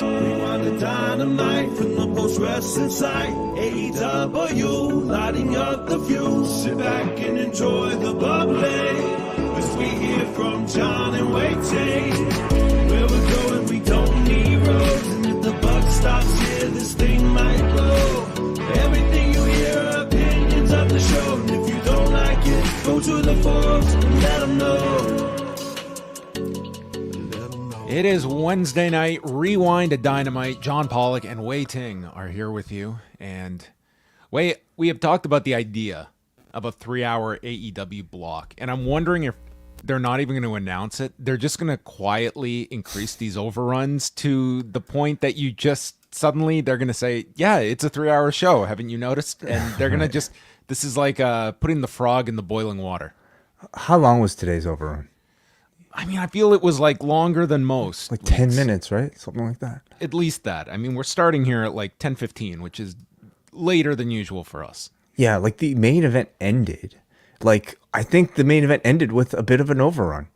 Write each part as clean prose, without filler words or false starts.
Rewind-A-Dynamite from the post-wrestling site. AEW, lighting up the fuse. Sit back and enjoy the bubbly as we hear from John and Wai Ting. Where we're going, we don't need roads. And if the buck stops here, this thing might blow. Everything you hear are opinions of the show. And if you don't like it, go to the forums and let them know. It is Wednesday night, Rewind-A-Dynamite. John Pollock and Wai Ting are here with you. And Wai, we have talked about the idea of a 3-hour AEW block. And I'm wondering if they're not even going to announce it. They're just going to quietly increase these overruns to the point that you just suddenly they're going to say, yeah, it's a 3-hour show. Haven't you noticed? And they're going to just, this is like putting the frog in the boiling water. How long was today's overrun? I mean, I feel it was like longer than most. Like 10 minutes, right? Something like that. At least that. I mean, we're starting here at like 10:15, which is later than usual for us. Yeah, like the main event ended. Like, I think the main event ended with a bit of an overrun.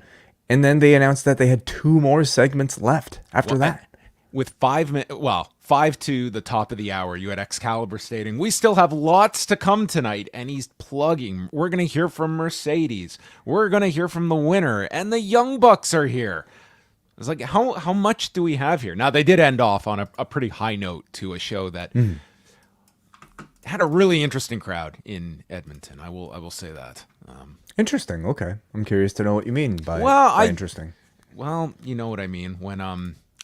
And then they announced that they had 2 more segments left after that. With 5 minutes, 5 to the top of the hour, you had Excalibur stating, we still have lots to come tonight. And he's plugging. We're going to hear from Mercedes. We're going to hear from the winner. And the Young Bucks are here. It's like, how much do we have here? Now, they did end off on a pretty high note to a show that had a really interesting crowd in Edmonton. I will say that. Interesting. Okay. I'm curious to know what you mean by interesting. Well, you know what I mean.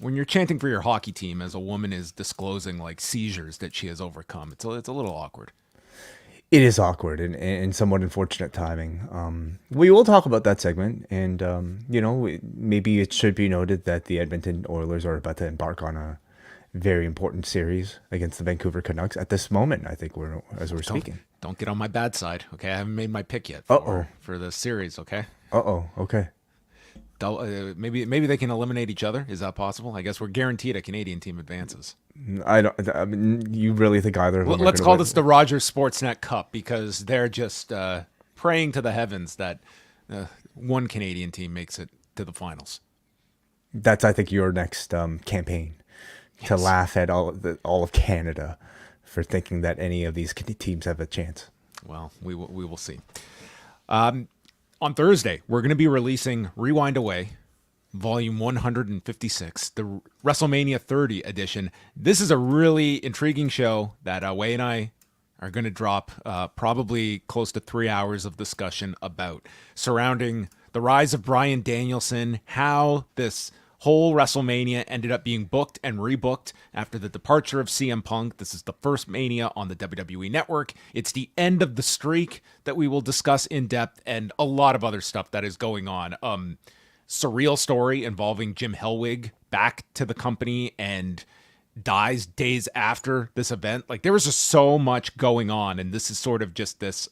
When you're chanting for your hockey team as a woman is disclosing like seizures that she has overcome, it's a little awkward. It is awkward and somewhat unfortunate timing. We will talk about that segment, and maybe it should be noted that the Edmonton Oilers are about to embark on a very important series against the Vancouver Canucks at this moment. I think we're speaking. Don't get on my bad side, okay? I haven't made my pick yet for the series, okay? Okay. Maybe they can eliminate each other. Is that possible? I guess we're guaranteed a Canadian team advances. I mean, you really think either of them? Let's call this the Rogers Sportsnet Cup because they're just praying to the heavens that one Canadian team makes it to the finals. That's, I think, your next campaign to laugh at all of Canada for thinking that any of these teams have a chance. Well, we will see. On Thursday, we're going to be releasing Rewind-A-Wai, Volume 156, the WrestleMania 30 edition. This is a really intriguing show that Wai and I are going to drop probably close to 3 hours of discussion about, surrounding the rise of Bryan Danielson, how this whole WrestleMania ended up being booked and rebooked after the departure of CM Punk. This is the first Mania on the WWE Network. It's the end of the streak that we will discuss in depth, and a lot of other stuff that is going on. Surreal story involving Jim Hellwig back to the company and dies days after this event. Like, there was just so much going on, and this is sort of just this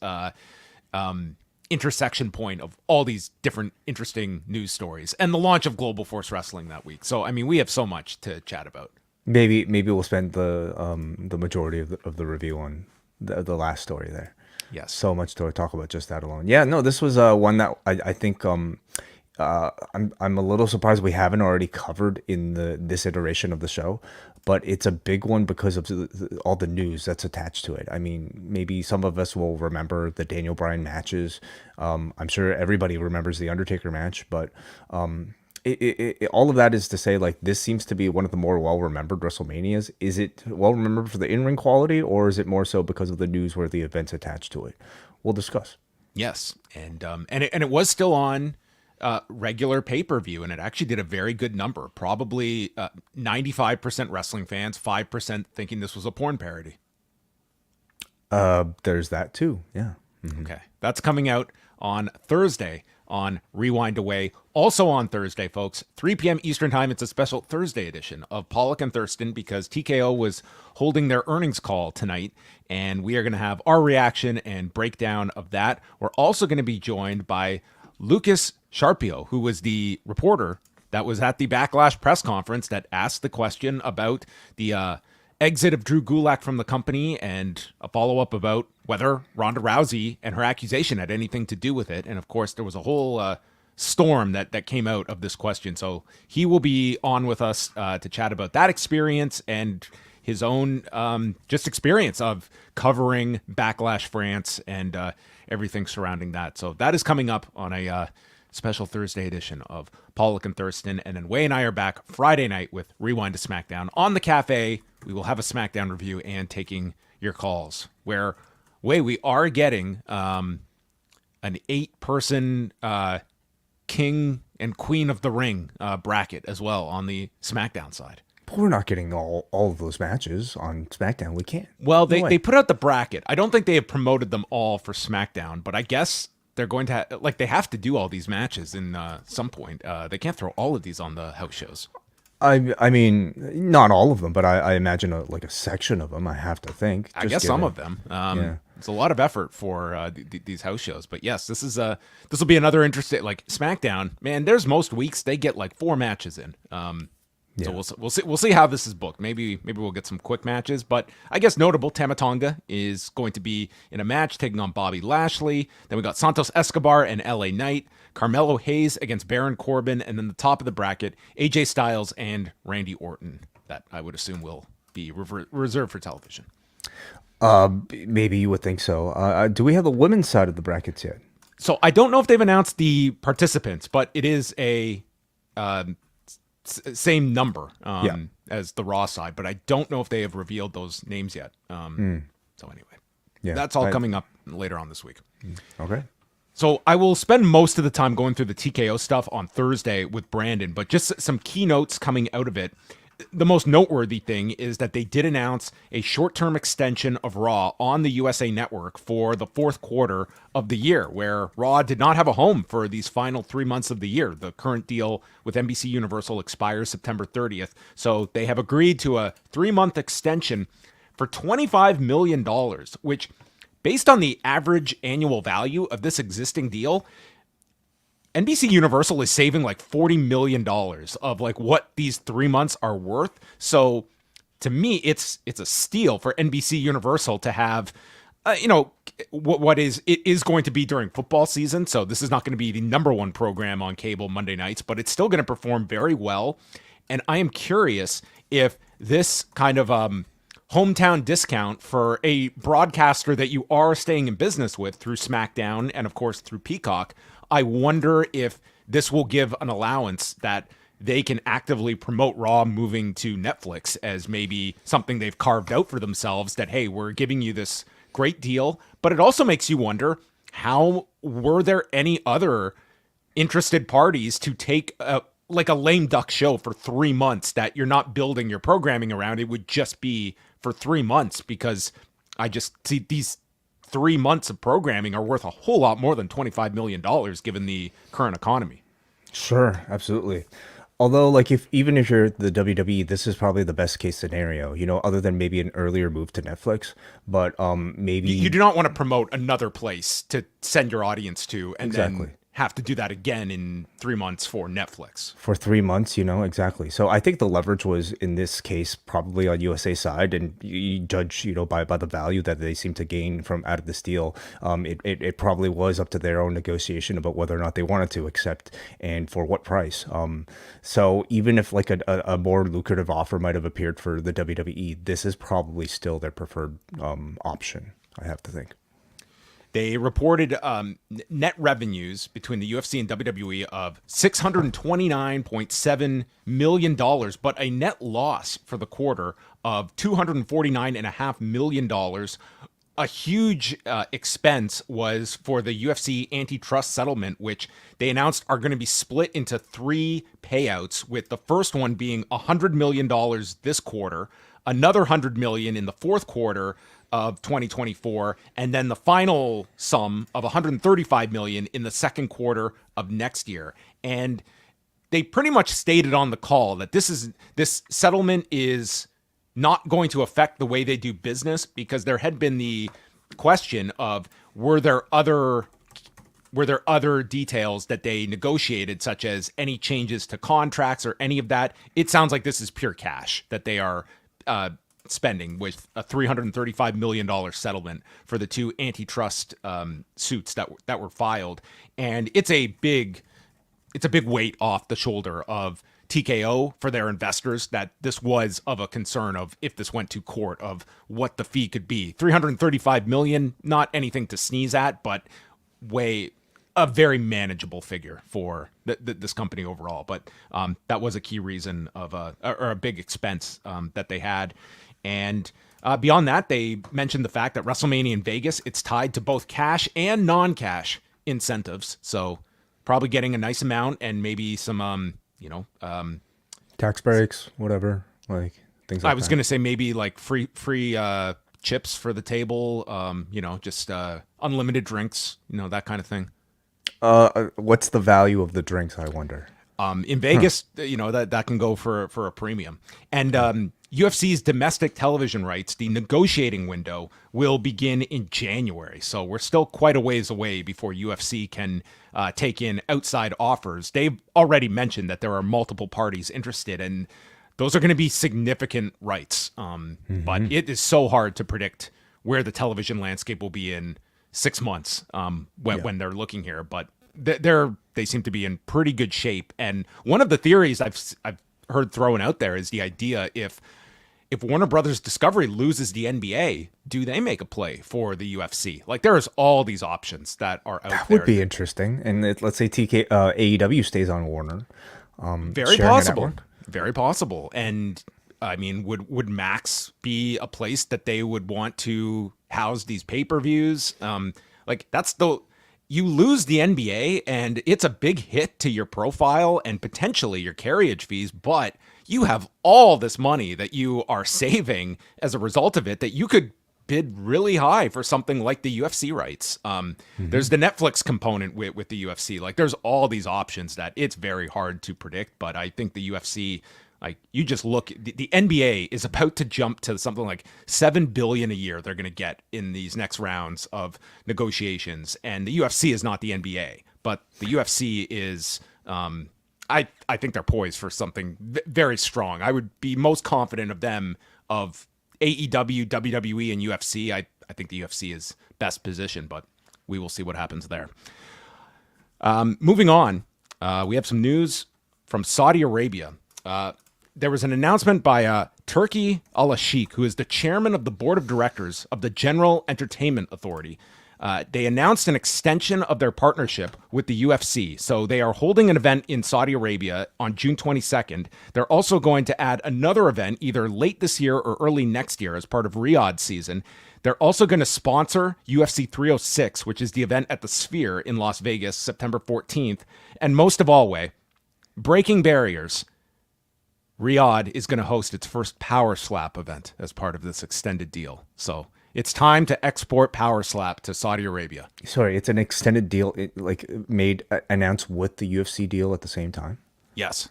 intersection point of all these different interesting news stories and the launch of Global Force Wrestling that week. So, I mean, we have so much to chat about. Maybe we'll spend the majority of the review on the last story there. Yes. So much to talk about just that alone. Yeah, no, this was one that I think I'm a little surprised we haven't already covered in this iteration of the show, but it's a big one because of all the news that's attached to it. I mean, maybe some of us will remember the Daniel Bryan matches. I'm sure everybody remembers the Undertaker match, but all of that is to say, like, this seems to be one of the more well-remembered WrestleManias. Is it well-remembered for the in-ring quality, or is it more so because of the newsworthy events attached to it? We'll discuss. Yes, and it was still on regular pay-per-view, and it actually did a very good number. Probably 95% wrestling fans, 5% thinking this was a porn parody. There's that too. Yeah. Mm-hmm. Okay. That's coming out on Thursday on Rewind-A-Wai. Also on Thursday, folks, 3 p.m. Eastern Time, it's a special Thursday edition of Pollock and Thurston because TKO was holding their earnings call tonight, and we are going to have our reaction and breakdown of that. We're also going to be joined by Lucas Sharpio, who was the reporter that was at the Backlash press conference that asked the question about the exit of Drew Gulak from the company and a follow-up about whether Ronda Rousey and her accusation had anything to do with it. And of course, there was a whole storm that came out of this question. So he will be on with us to chat about that experience and his own just experience of covering Backlash France and everything surrounding that. So that is coming up on a special Thursday edition of Pollock and Thurston. And then Wai and I are back Friday night with Rewind to SmackDown on the Cafe. We will have a SmackDown review and taking your calls, where Wai, we are getting an 8-person King and Queen of the Ring bracket as well on the SmackDown side. But we're not getting all of those matches on SmackDown. We can't. Well, they put out the bracket. I don't think they have promoted them all for SmackDown, but I guess they're going to they have to do all these matches in some point. They can't throw all of these on the house shows. I mean, not all of them, but I imagine a section of them. I have to think. I guess some of them. It's a lot of effort for these house shows, but yes, this will be another interesting SmackDown. Man, there's most weeks they get 4 matches in. So we'll see how this is booked. Maybe we'll get some quick matches, but I guess notable, Tama Tonga is going to be in a match taking on Bobby Lashley. Then we got Santos Escobar and LA Knight, Carmelo Hayes against Baron Corbin, and then the top of the bracket, AJ Styles and Randy Orton. That I would assume will be reserved for television. Maybe you would think so. Do we have the women's side of the brackets yet? So I don't know if they've announced the participants, but it is a same number as the Raw side, but I don't know if they have revealed those names yet. So anyway, that's all coming up later on this week. Okay. So I will spend most of the time going through the TKO stuff on Thursday with Brandon, but just some keynotes coming out of it. The most noteworthy thing is that they did announce a short-term extension of Raw on the USA Network for the 4th quarter of the year, where Raw did not have a home for these final 3 months of the year. The current deal with NBC Universal expires September 30th, so they have agreed to a 3-month extension for $25 million, which, based on the average annual value of this existing deal, NBC Universal is saving $40 million of what these 3 months are worth. So to me, it's a steal for NBC Universal to have, it is going to be during football season. So this is not going to be the number 1 program on cable Monday nights, but it's still going to perform very well. And I am curious if this kind of hometown discount for a broadcaster that you are staying in business with through SmackDown and of course through Peacock, I wonder if this will give an allowance that they can actively promote Raw moving to Netflix as maybe something they've carved out for themselves, that, hey, we're giving you this great deal. But it also makes you wonder, how were there any other interested parties to take a lame duck show for 3 months that you're not building your programming around? It would just be for 3 months, because I just see these 3 months of programming are worth a whole lot more than $25 million given the current economy. Sure, absolutely. Although, even if you're the WWE, this is probably the best case scenario, other than maybe an earlier move to Netflix. But maybe you do not want to promote another place to send your audience to, and then have to do that again in 3 months for Netflix. For 3 months, exactly. So I think the leverage was, in this case, probably on USA side, and you judge, by the value that they seem to gain from out of this deal. It probably was up to their own negotiation about whether or not they wanted to accept and for what price. So even if a more lucrative offer might have appeared for the WWE, this is probably still their preferred option, I have to think. They reported net revenues between the UFC and WWE of $629.7 million, but a net loss for the quarter of $249.5 million. A huge expense was for the UFC antitrust settlement, which they announced are going to be split into 3 payouts, with the first one being $100 million this quarter, another $100 million in the 4th quarter of 2024, and then the final sum of $135 million in the 2nd quarter of next year. And they pretty much stated on the call that this settlement is not going to affect the way they do business, because there had been the question of, were there other details that they negotiated, such as any changes to contracts or any of that. It sounds like this is pure cash that they are spending, with a $335 million settlement for the 2 antitrust suits that were filed. And it's a big it's a big weight off the shoulder of TKO for their investors that this was of a concern of if this went to court of what the fee could be. $335 million, not anything to sneeze at, but a very manageable figure for this company overall. But that was a key reason of or a big expense that they had. And beyond that, they mentioned the fact that WrestleMania in Vegas, it's tied to both cash and non-cash incentives. So probably getting a nice amount and maybe some, tax breaks, whatever, like things like that. I was going to say maybe like free chips for the table, just unlimited drinks, that kind of thing. What's the value of the drinks, I wonder? In Vegas, that can go for a premium. And UFC's domestic television rights, the negotiating window will begin in January. So we're still quite a ways away before UFC can take in outside offers. They've already mentioned that there are multiple parties interested, and those are going to be significant rights. But it is so hard to predict where the television landscape will be in 6 months when they're looking here. But they seem to be in pretty good shape. And one of the theories I've heard thrown out there is the idea if Warner Brothers Discovery loses the NBA, do they make a play for the UFC? Like there's all these options that are out there. That would be interesting. And let's say AEW stays on Warner. Very possible. Very possible. And I mean, would Max be a place that they would want to house these pay-per-views? You lose the NBA and it's a big hit to your profile and potentially your carriage fees, but you have all this money that you are saving as a result of it that you could bid really high for something like the UFC rights. There's the Netflix component with the UFC. Like there's all these options that it's very hard to predict, but I think the UFC, like you just look, the NBA is about to jump to something like $7 billion a year they're going to get in these next rounds of negotiations. And the UFC is not the NBA, but the UFC is, I think they're poised for something very strong. I would be most confident of them of AEW, WWE, and UFC. I think the UFC is best positioned, but we will see what happens there. Moving on, we have some news from Saudi Arabia. There was an announcement by Turki Al-Sheikh, who is the chairman of the board of directors of the General Entertainment Authority. They announced an extension of their partnership with the UFC. So they are holding an event in Saudi Arabia on June 22nd. They're also going to add another event either late this year or early next year as part of Riyadh season. They're also going to sponsor UFC 306, which is the event at the Sphere in Las Vegas, September 14th. And most of all, breaking barriers, Riyadh is going to host its first Power Slap event as part of this extended deal. So it's time to export Power Slap to Saudi Arabia. Sorry, it's an extended deal, announced with the UFC deal at the same time? Yes.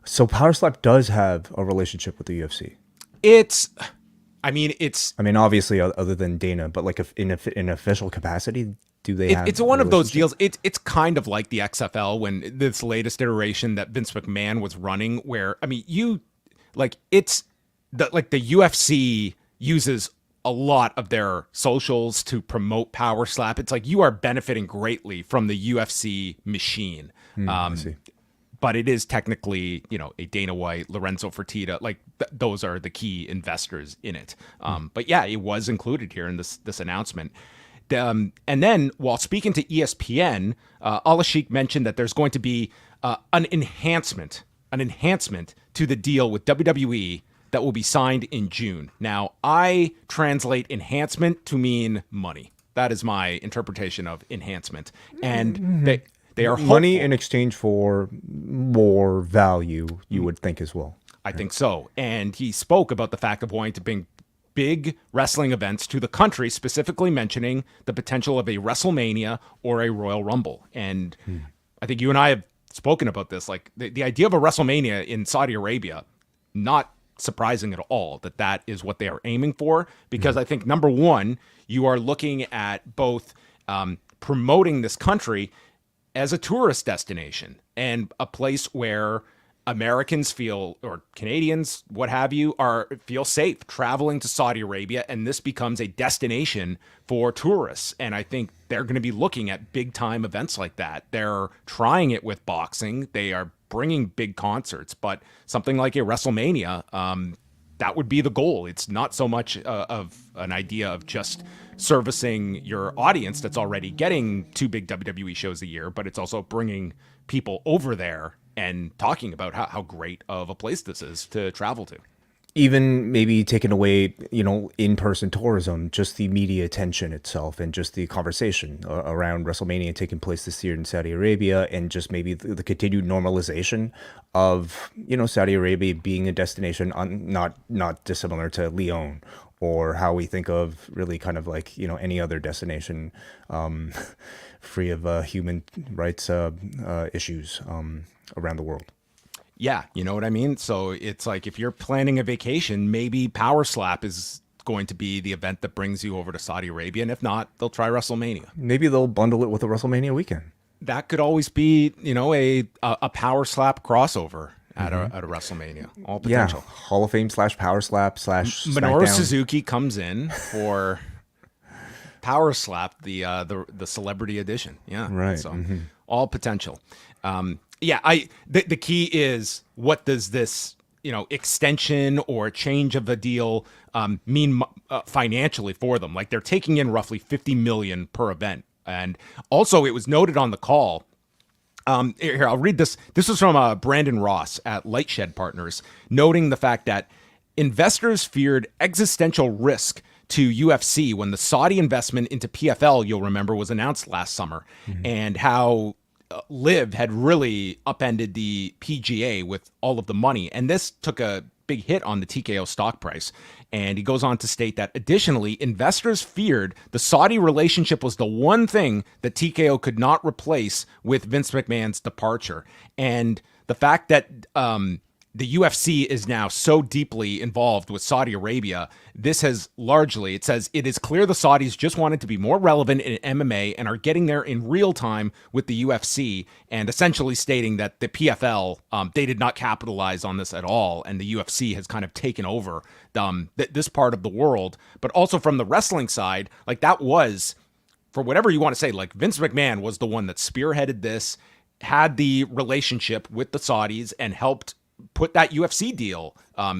So Power Slap does have a relationship with the UFC? I mean, obviously, other than Dana, but like in an official capacity, do they have? It's one of those deals. It's kind of like the XFL when this latest iteration that Vince McMahon was running, where the UFC uses a lot of their socials to promote Power Slap. It's like you are benefiting greatly from the UFC machine. I see. But it is technically, a Dana White, Lorenzo Fertitta, those are the key investors in it. But yeah, it was included here in this announcement. And then while speaking to ESPN, Al-Sheikh mentioned that there's going to be an enhancement to the deal with WWE that will be signed in June. Now, I translate enhancement to mean money. That is my interpretation of enhancement. And they are money hopeful. In exchange for more value, you would think as well. I think so. And he spoke about the fact of wanting to bring big wrestling events to the country, specifically mentioning the potential of a WrestleMania or a Royal Rumble. And I think you and I have spoken about this, like the idea of a WrestleMania in Saudi Arabia, not surprising at all that is what they are aiming for, because I think, number one, you are looking at both promoting this country as a tourist destination and a place where Americans feel, or Canadians, what have you, feel safe traveling to Saudi Arabia, and this becomes a destination for tourists. And I think they're going to be looking at big time events like that. They're trying it with boxing. They are bringing big concerts, but something like a WrestleMania, that would be the goal. It's not so much of an idea of just servicing your audience that's already getting 2 big WWE shows a year, but it's also bringing people over there and talking about how great of a place this is to travel to. Even maybe taking away, in-person tourism, just the media attention itself and just the conversation around WrestleMania taking place this year in Saudi Arabia, and just maybe the continued normalization of, Saudi Arabia being a destination not dissimilar to Lyon, or how we think of really kind of like, any other destination free of human rights issues around the world. Yeah, you know what I mean? So it's like if you're planning a vacation, maybe Power Slap is going to be the event that brings you over to Saudi Arabia. And if not, they'll try WrestleMania. Maybe they'll bundle it with a WrestleMania weekend. That could always be, a Power Slap crossover at a WrestleMania. All potential. Yeah, Hall of Fame / Power Slap / Minoru SmackDown. Suzuki comes in for Power Slap, the celebrity edition. Yeah, right. So all potential. The key is, what does this, extension or change of a deal mean financially for them? Like, they're taking in roughly $50 million per event. And also, it was noted on the call. Here, I'll read this. This was from Brandon Ross at Lightshed Partners, noting the fact that investors feared existential risk to UFC when the Saudi investment into PFL, you'll remember, was announced last summer, and how Liv had really upended the PGA with all of the money. And this took a big hit on the TKO stock price. And he goes on to state that additionally, investors feared the Saudi relationship was the one thing that TKO could not replace with Vince McMahon's departure. And the fact that the UFC is now so deeply involved with Saudi Arabia, this has largely, it says, it is clear the Saudis just wanted to be more relevant in MMA and are getting there in real time with the UFC, and essentially stating that the PFL, they did not capitalize on this at all, and the UFC has kind of taken over this part of the world. But also from the wrestling side, like, that was, for whatever you want to say, like, Vince McMahon was the one that spearheaded this, had the relationship with the Saudis, and helped put that UFC deal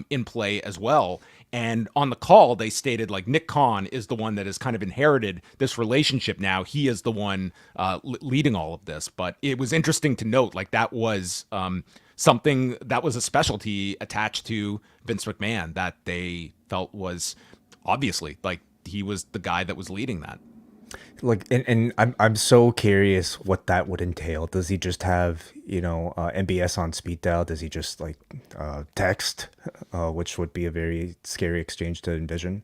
in play as well. And on the call, they stated, like, Nick Khan is the one that has kind of inherited this relationship now. He is the one leading all of this. But it was interesting to note, like, that was something that was a specialty attached to Vince McMahon that they felt was obviously, like, he was the guy that was leading that. Like, and I'm so curious what that would entail. Does he just have, MBS on speed dial? Does he just text, which would be a very scary exchange to envision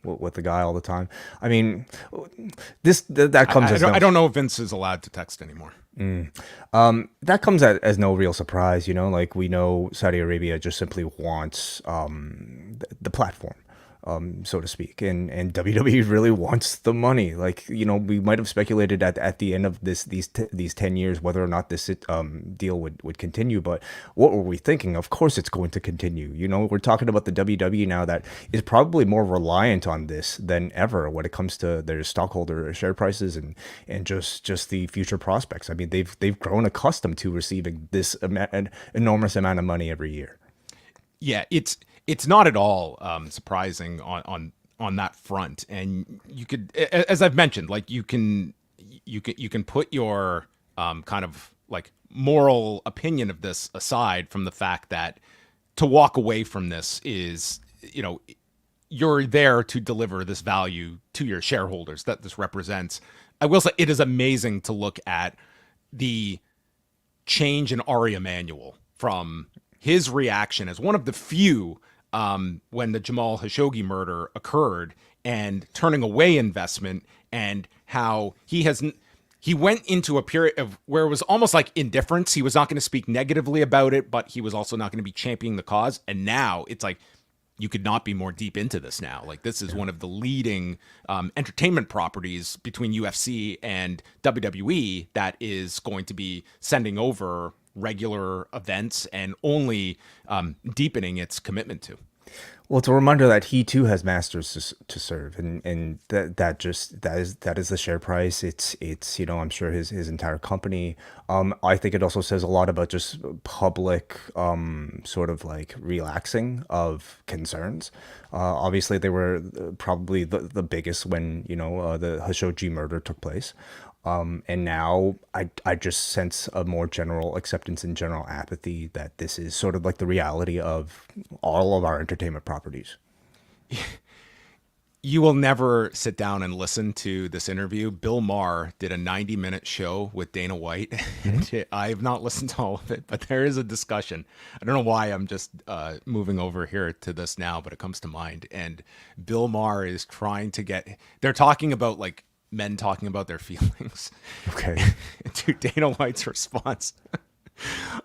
with the guy all the time? I mean, that comes I don't know if Vince is allowed to text anymore. That comes as no real surprise, like, we know Saudi Arabia just simply wants the platform. So to speak, and WWE really wants the money. Like, we might have speculated at the end of these 10 years whether or not this deal would continue, but what were we thinking? Of course it's going to continue. We're talking about the WWE now that is probably more reliant on this than ever when it comes to their stockholder share prices and just the future prospects. I mean, they've grown accustomed to receiving this an enormous amount of money every year. Yeah, it's not at all surprising on that front. And you could, as I've mentioned, like, you can put your kind of like moral opinion of this aside from the fact that to walk away from this is, you're there to deliver this value to your shareholders that this represents. I will say it is amazing to look at the change in Ari Emanuel from his reaction as one of the few when the Jamal Khashoggi murder occurred, and turning away investment, and how he went into a period of where it was almost like indifference. He was not going to speak negatively about it, but he was also not going to be championing the cause. And now it's like, you could not be more deep into this now. Like, this is one of the leading entertainment properties between UFC and WWE that is going to be sending over regular events and only deepening its commitment to. Well, it's a reminder that he too has masters to serve, and that is the share price. It's I'm sure his entire company. I think it also says a lot about just public sort of like relaxing of concerns. Obviously, they were probably the biggest when the Khashoggi murder took place. And now I just sense a more general acceptance and general apathy that this is sort of like the reality of all of our entertainment properties. You will never sit down and listen to this interview. Bill Maher did a 90-minute show with Dana White. I have not listened to all of it, but there is a discussion. I don't know why I'm just moving over here to this now, but it comes to mind. And Bill Maher is trying to they're talking about like men talking about their feelings. Okay. To Dana White's response,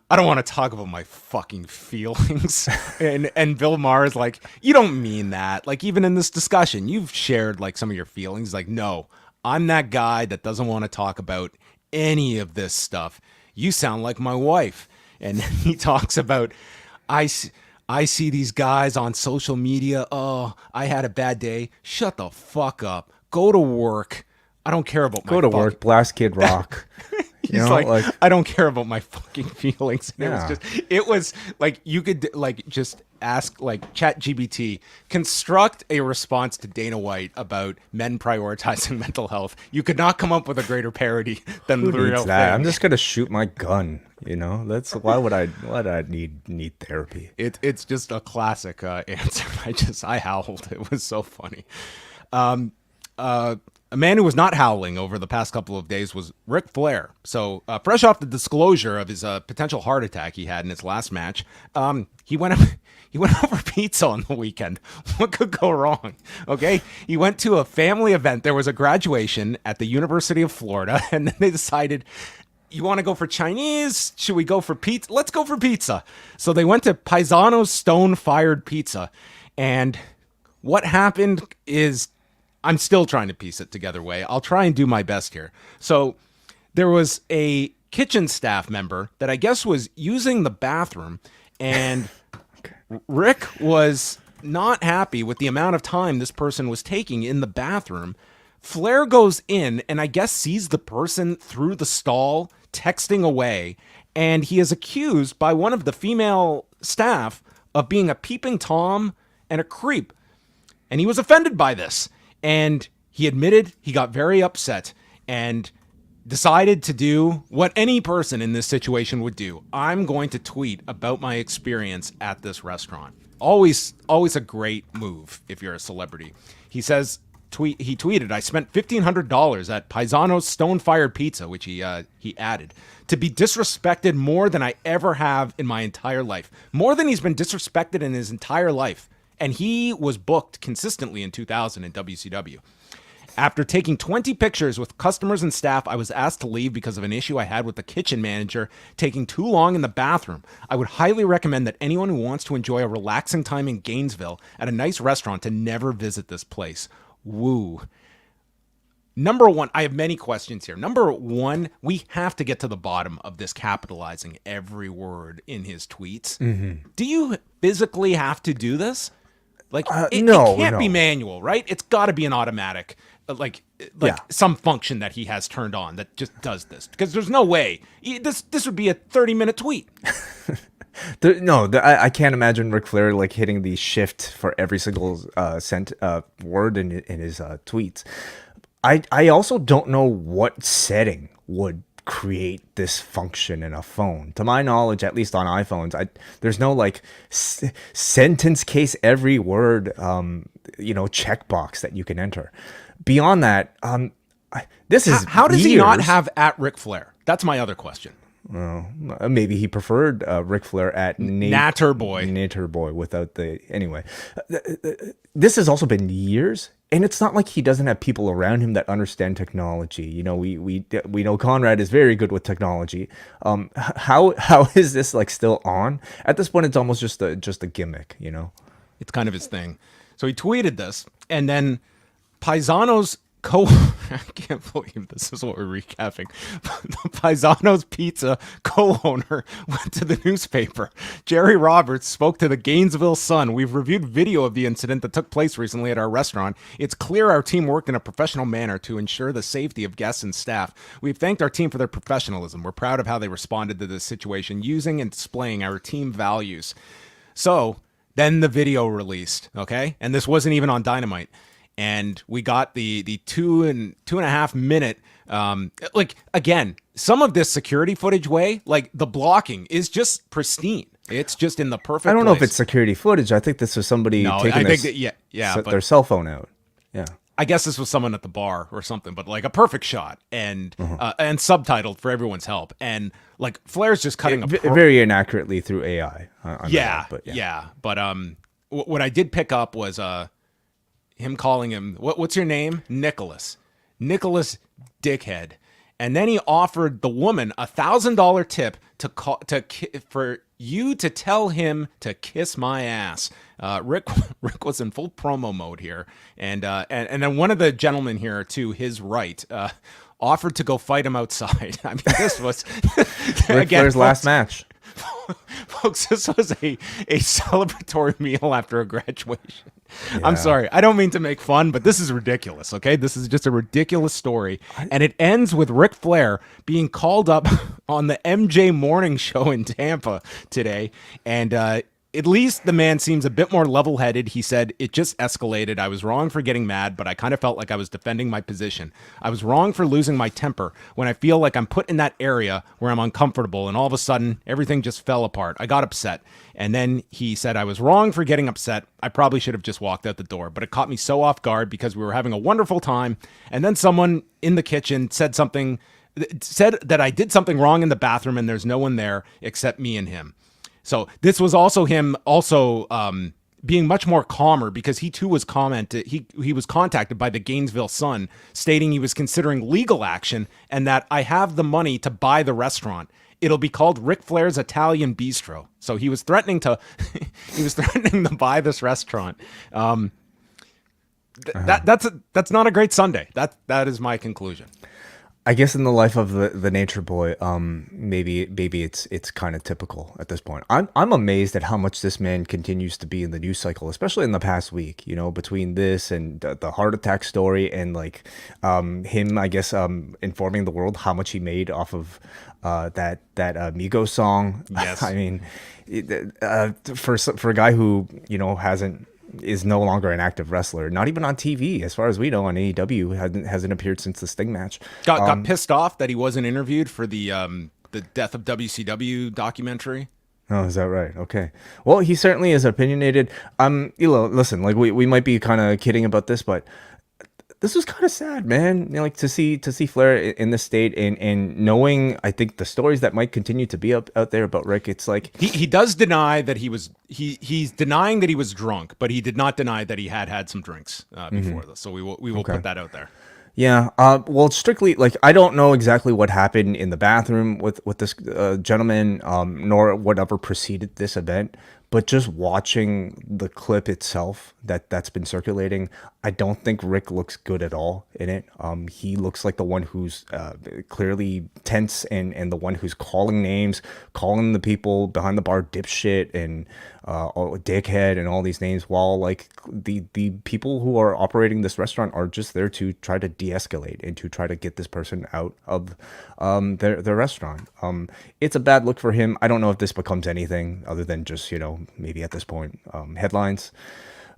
I don't want to talk about my fucking feelings. And Bill Maher is like, you don't mean that. Like, even in this discussion, you've shared like some of your feelings. Like, no, I'm that guy that doesn't want to talk about any of this stuff. You sound like my wife. And he talks about, I see these guys on social media. Oh, I had a bad day. Shut the fuck up. Go to work. I don't care about my work, blast Kid Rock. He's like, I don't care about my fucking feelings. And it was like, you could like just ask like ChatGPT, construct a response to Dana White about men prioritizing mental health. You could not come up with a greater parody than the real thing. I'm just gonna shoot my gun. That's why would I need therapy? It's just a classic answer. I howled. It was so funny. A man who was not howling over the past couple of days was Ric Flair. So fresh off the disclosure of his potential heart attack he had in his last match, he went over pizza on the weekend. What could go wrong? Okay, he went to a family event. There was a graduation at the University of Florida, and then they decided, you want to go for Chinese? Should we go for pizza? Let's go for pizza. So they went to Paisano's Stone-Fired Pizza, and what happened is, I'm still trying to piece it together, Way. I'll try and do my best here. So there was a kitchen staff member that I guess was using the bathroom, and Rick was not happy with the amount of time this person was taking in the bathroom. Flair goes in and I guess sees the person through the stall texting away, and he is accused by one of the female staff of being a peeping Tom and a creep. And he was offended by this. And he admitted he got very upset and decided to do what any person in this situation would do. I'm going to tweet about my experience at this restaurant. Always a great move if you're a celebrity. He says, he tweeted, I spent $1,500 at Paisano's Stone-Fired Pizza, which he added, to be disrespected more than I ever have in my entire life. More than he's been disrespected in his entire life. And he was booked consistently in 2000 in WCW. After taking 20 pictures with customers and staff, I was asked to leave because of an issue I had with the kitchen manager taking too long in the bathroom. I would highly recommend that anyone who wants to enjoy a relaxing time in Gainesville at a nice restaurant to never visit this place. Woo. Number one, I have many questions here. Number one, we have to get to the bottom of this capitalizing every word in his tweets. Mm-hmm. Do you physically have to do this? Like, it can't be manual, right? It's got to be an automatic, some function that he has turned on that just does this. Because there's no way. This would be a 30-minute tweet. I can't imagine Ric Flair like hitting the shift for every single word in his tweets. I also don't know what setting would create this function in a phone. To my knowledge, at least on iPhones, there's no like sentence case every word checkbox that you can enter. Beyond that, this is how does he not have at Ric Flair? That's my other question. Well, maybe he preferred Ric Flair at Natter Boy without the anyway. This has also been years. And it's not like he doesn't have people around him that understand technology. We know Conrad is very good with technology. How is this like still on? At this point, it's almost just a gimmick. It's kind of his thing. So he tweeted this, and then Paisano's I can't believe this is what we're recapping. The Paisano's Pizza co-owner went to the newspaper. Jerry Roberts spoke to the Gainesville Sun. We've reviewed video of the incident that took place recently at our restaurant. It's clear our team worked in a professional manner to ensure the safety of guests and staff. We've thanked our team for their professionalism. We're proud of how they responded to this situation, using and displaying our team values. So then the video released, okay? And this wasn't even on Dynamite. And we got the 2.5 minute, like, again, some of this security footage like the blocking is just pristine. It's just in the perfect I don't know place. if it's security footage. I think this was somebody taking their cell phone out. Yeah. I guess this was someone at the bar or something, but like a perfect shot and subtitled for everyone's help. And like Flair's just cutting very inaccurately through AI. But what I did pick up was him calling him, what's your name? Nicholas Dickhead. And then he offered the woman $1,000 tip for you to tell him to kiss my ass. Rick was in full promo mode here, and then one of the gentlemen here to his right offered to go fight him outside. I mean, this was Ric Flair's last match. Folks, this was a celebratory meal after a graduation. Yeah. I'm sorry. I don't mean to make fun, but this is ridiculous, okay? This is just a ridiculous story. And it ends with Ric Flair being called up on the MJ Morning Show in Tampa today. And at least the man seems a bit more level-headed. He said, it just escalated. I was wrong for getting mad, but I kind of felt like I was defending my position. I was wrong for losing my temper when I feel like I'm put in that area where I'm uncomfortable, and all of a sudden, everything just fell apart. I got upset. And then he said, I was wrong for getting upset. I probably should have just walked out the door, but it caught me so off guard because we were having a wonderful time. And then someone in the kitchen said that I did something wrong in the bathroom, and there's no one there except me and him. So this was also him being much more calmer because he too was he was contacted by the Gainesville Sun stating he was considering legal action and that I have the money to buy the restaurant. It'll be called Ric Flair's Italian Bistro. So he was threatening to buy this restaurant. That's not a great Sunday. That is my conclusion. I guess in the life of the Nature Boy, maybe it's kind of typical at this point. I'm amazed at how much this man continues to be in the news cycle, especially in the past week. You know, between this and the heart attack story, and like him, I guess, informing the world how much he made off of that Migos song. Yes, I mean, for a guy who is no longer an active wrestler, not even on TV, as far as we know, on AEW, hasn't appeared since the Sting match. Got pissed off that he wasn't interviewed for the Death of WCW documentary. Oh, is that right? Okay. Well, he certainly is opinionated. Listen, like we might be kind of kidding about this, but this was kind of sad, man. You know, like to see Flair in this state and knowing, I think, the stories that might continue to be out there about Rick. It's like he does deny that he's denying that he was drunk, but he did not deny that he had some drinks before this. So we will put that out there. Yeah. Well, strictly, like, I don't know exactly what happened in the bathroom with this gentleman, nor whatever preceded this event. But just watching the clip itself that's been circulating, I don't think Rick looks good at all in it. He looks like the one who's clearly tense and the one who's calling names, calling the people behind the bar dipshit and dickhead and all these names, while like the people who are operating this restaurant are just there to try to de-escalate and to try to get this person out of their restaurant. It's a bad look for him. I don't know if this becomes anything other than just, maybe at this point, headlines.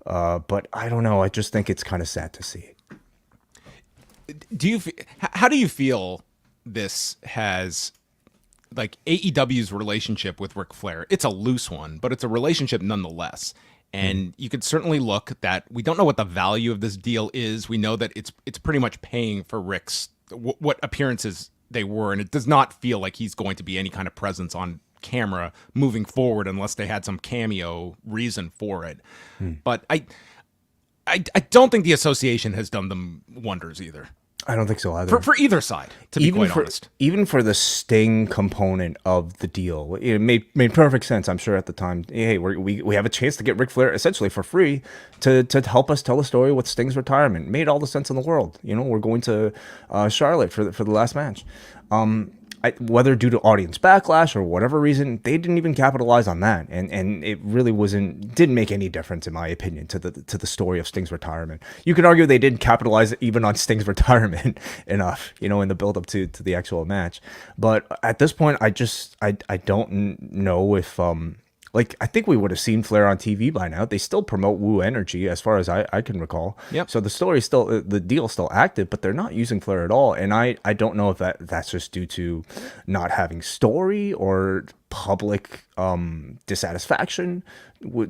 But I don't know. I just think it's kind of sad to see. How do you feel this has, like, AEW's relationship with Ric Flair? It's a loose one, but it's a relationship nonetheless. And you could certainly look that we don't know what the value of this deal is. We know that it's pretty much paying for Rick's what appearances they were, and it does not feel like he's going to be any kind of presence on camera moving forward unless they had some cameo reason for it. But I don't think the association has done them wonders either. I don't think so either. For either side, to be quite honest. Even for the Sting component of the deal, it made perfect sense, I'm sure, at the time. Hey, we have a chance to get Ric Flair essentially for free to help us tell the story with Sting's retirement. Made all the sense in the world. We're going to Charlotte for the last match. Whether due to audience backlash or whatever reason, they didn't even capitalize on that, and it really didn't make any difference, in my opinion, to the story of Sting's retirement. You could argue they didn't capitalize even on Sting's retirement enough, in the build up to the actual match. But at this point, I don't know if I think we would have seen Flair on TV by now. They still promote Woo Energy, as far as I can recall. Yep. So the deal's still active, but they're not using Flair at all. And I don't know if that's just due to not having story or public dissatisfaction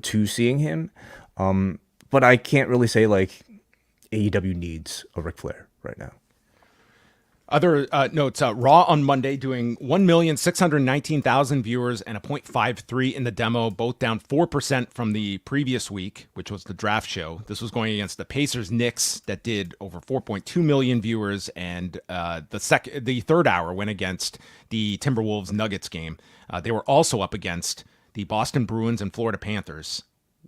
to seeing him. But I can't really say AEW needs a Ric Flair right now. Other notes, Raw on Monday doing 1,619,000 viewers and a 0.53 in the demo, both down 4% from the previous week, which was the draft show. This was going against the Pacers-Knicks that did over 4.2 million viewers, and the third hour went against the Timberwolves-Nuggets game. They were also up against the Boston Bruins and Florida Panthers.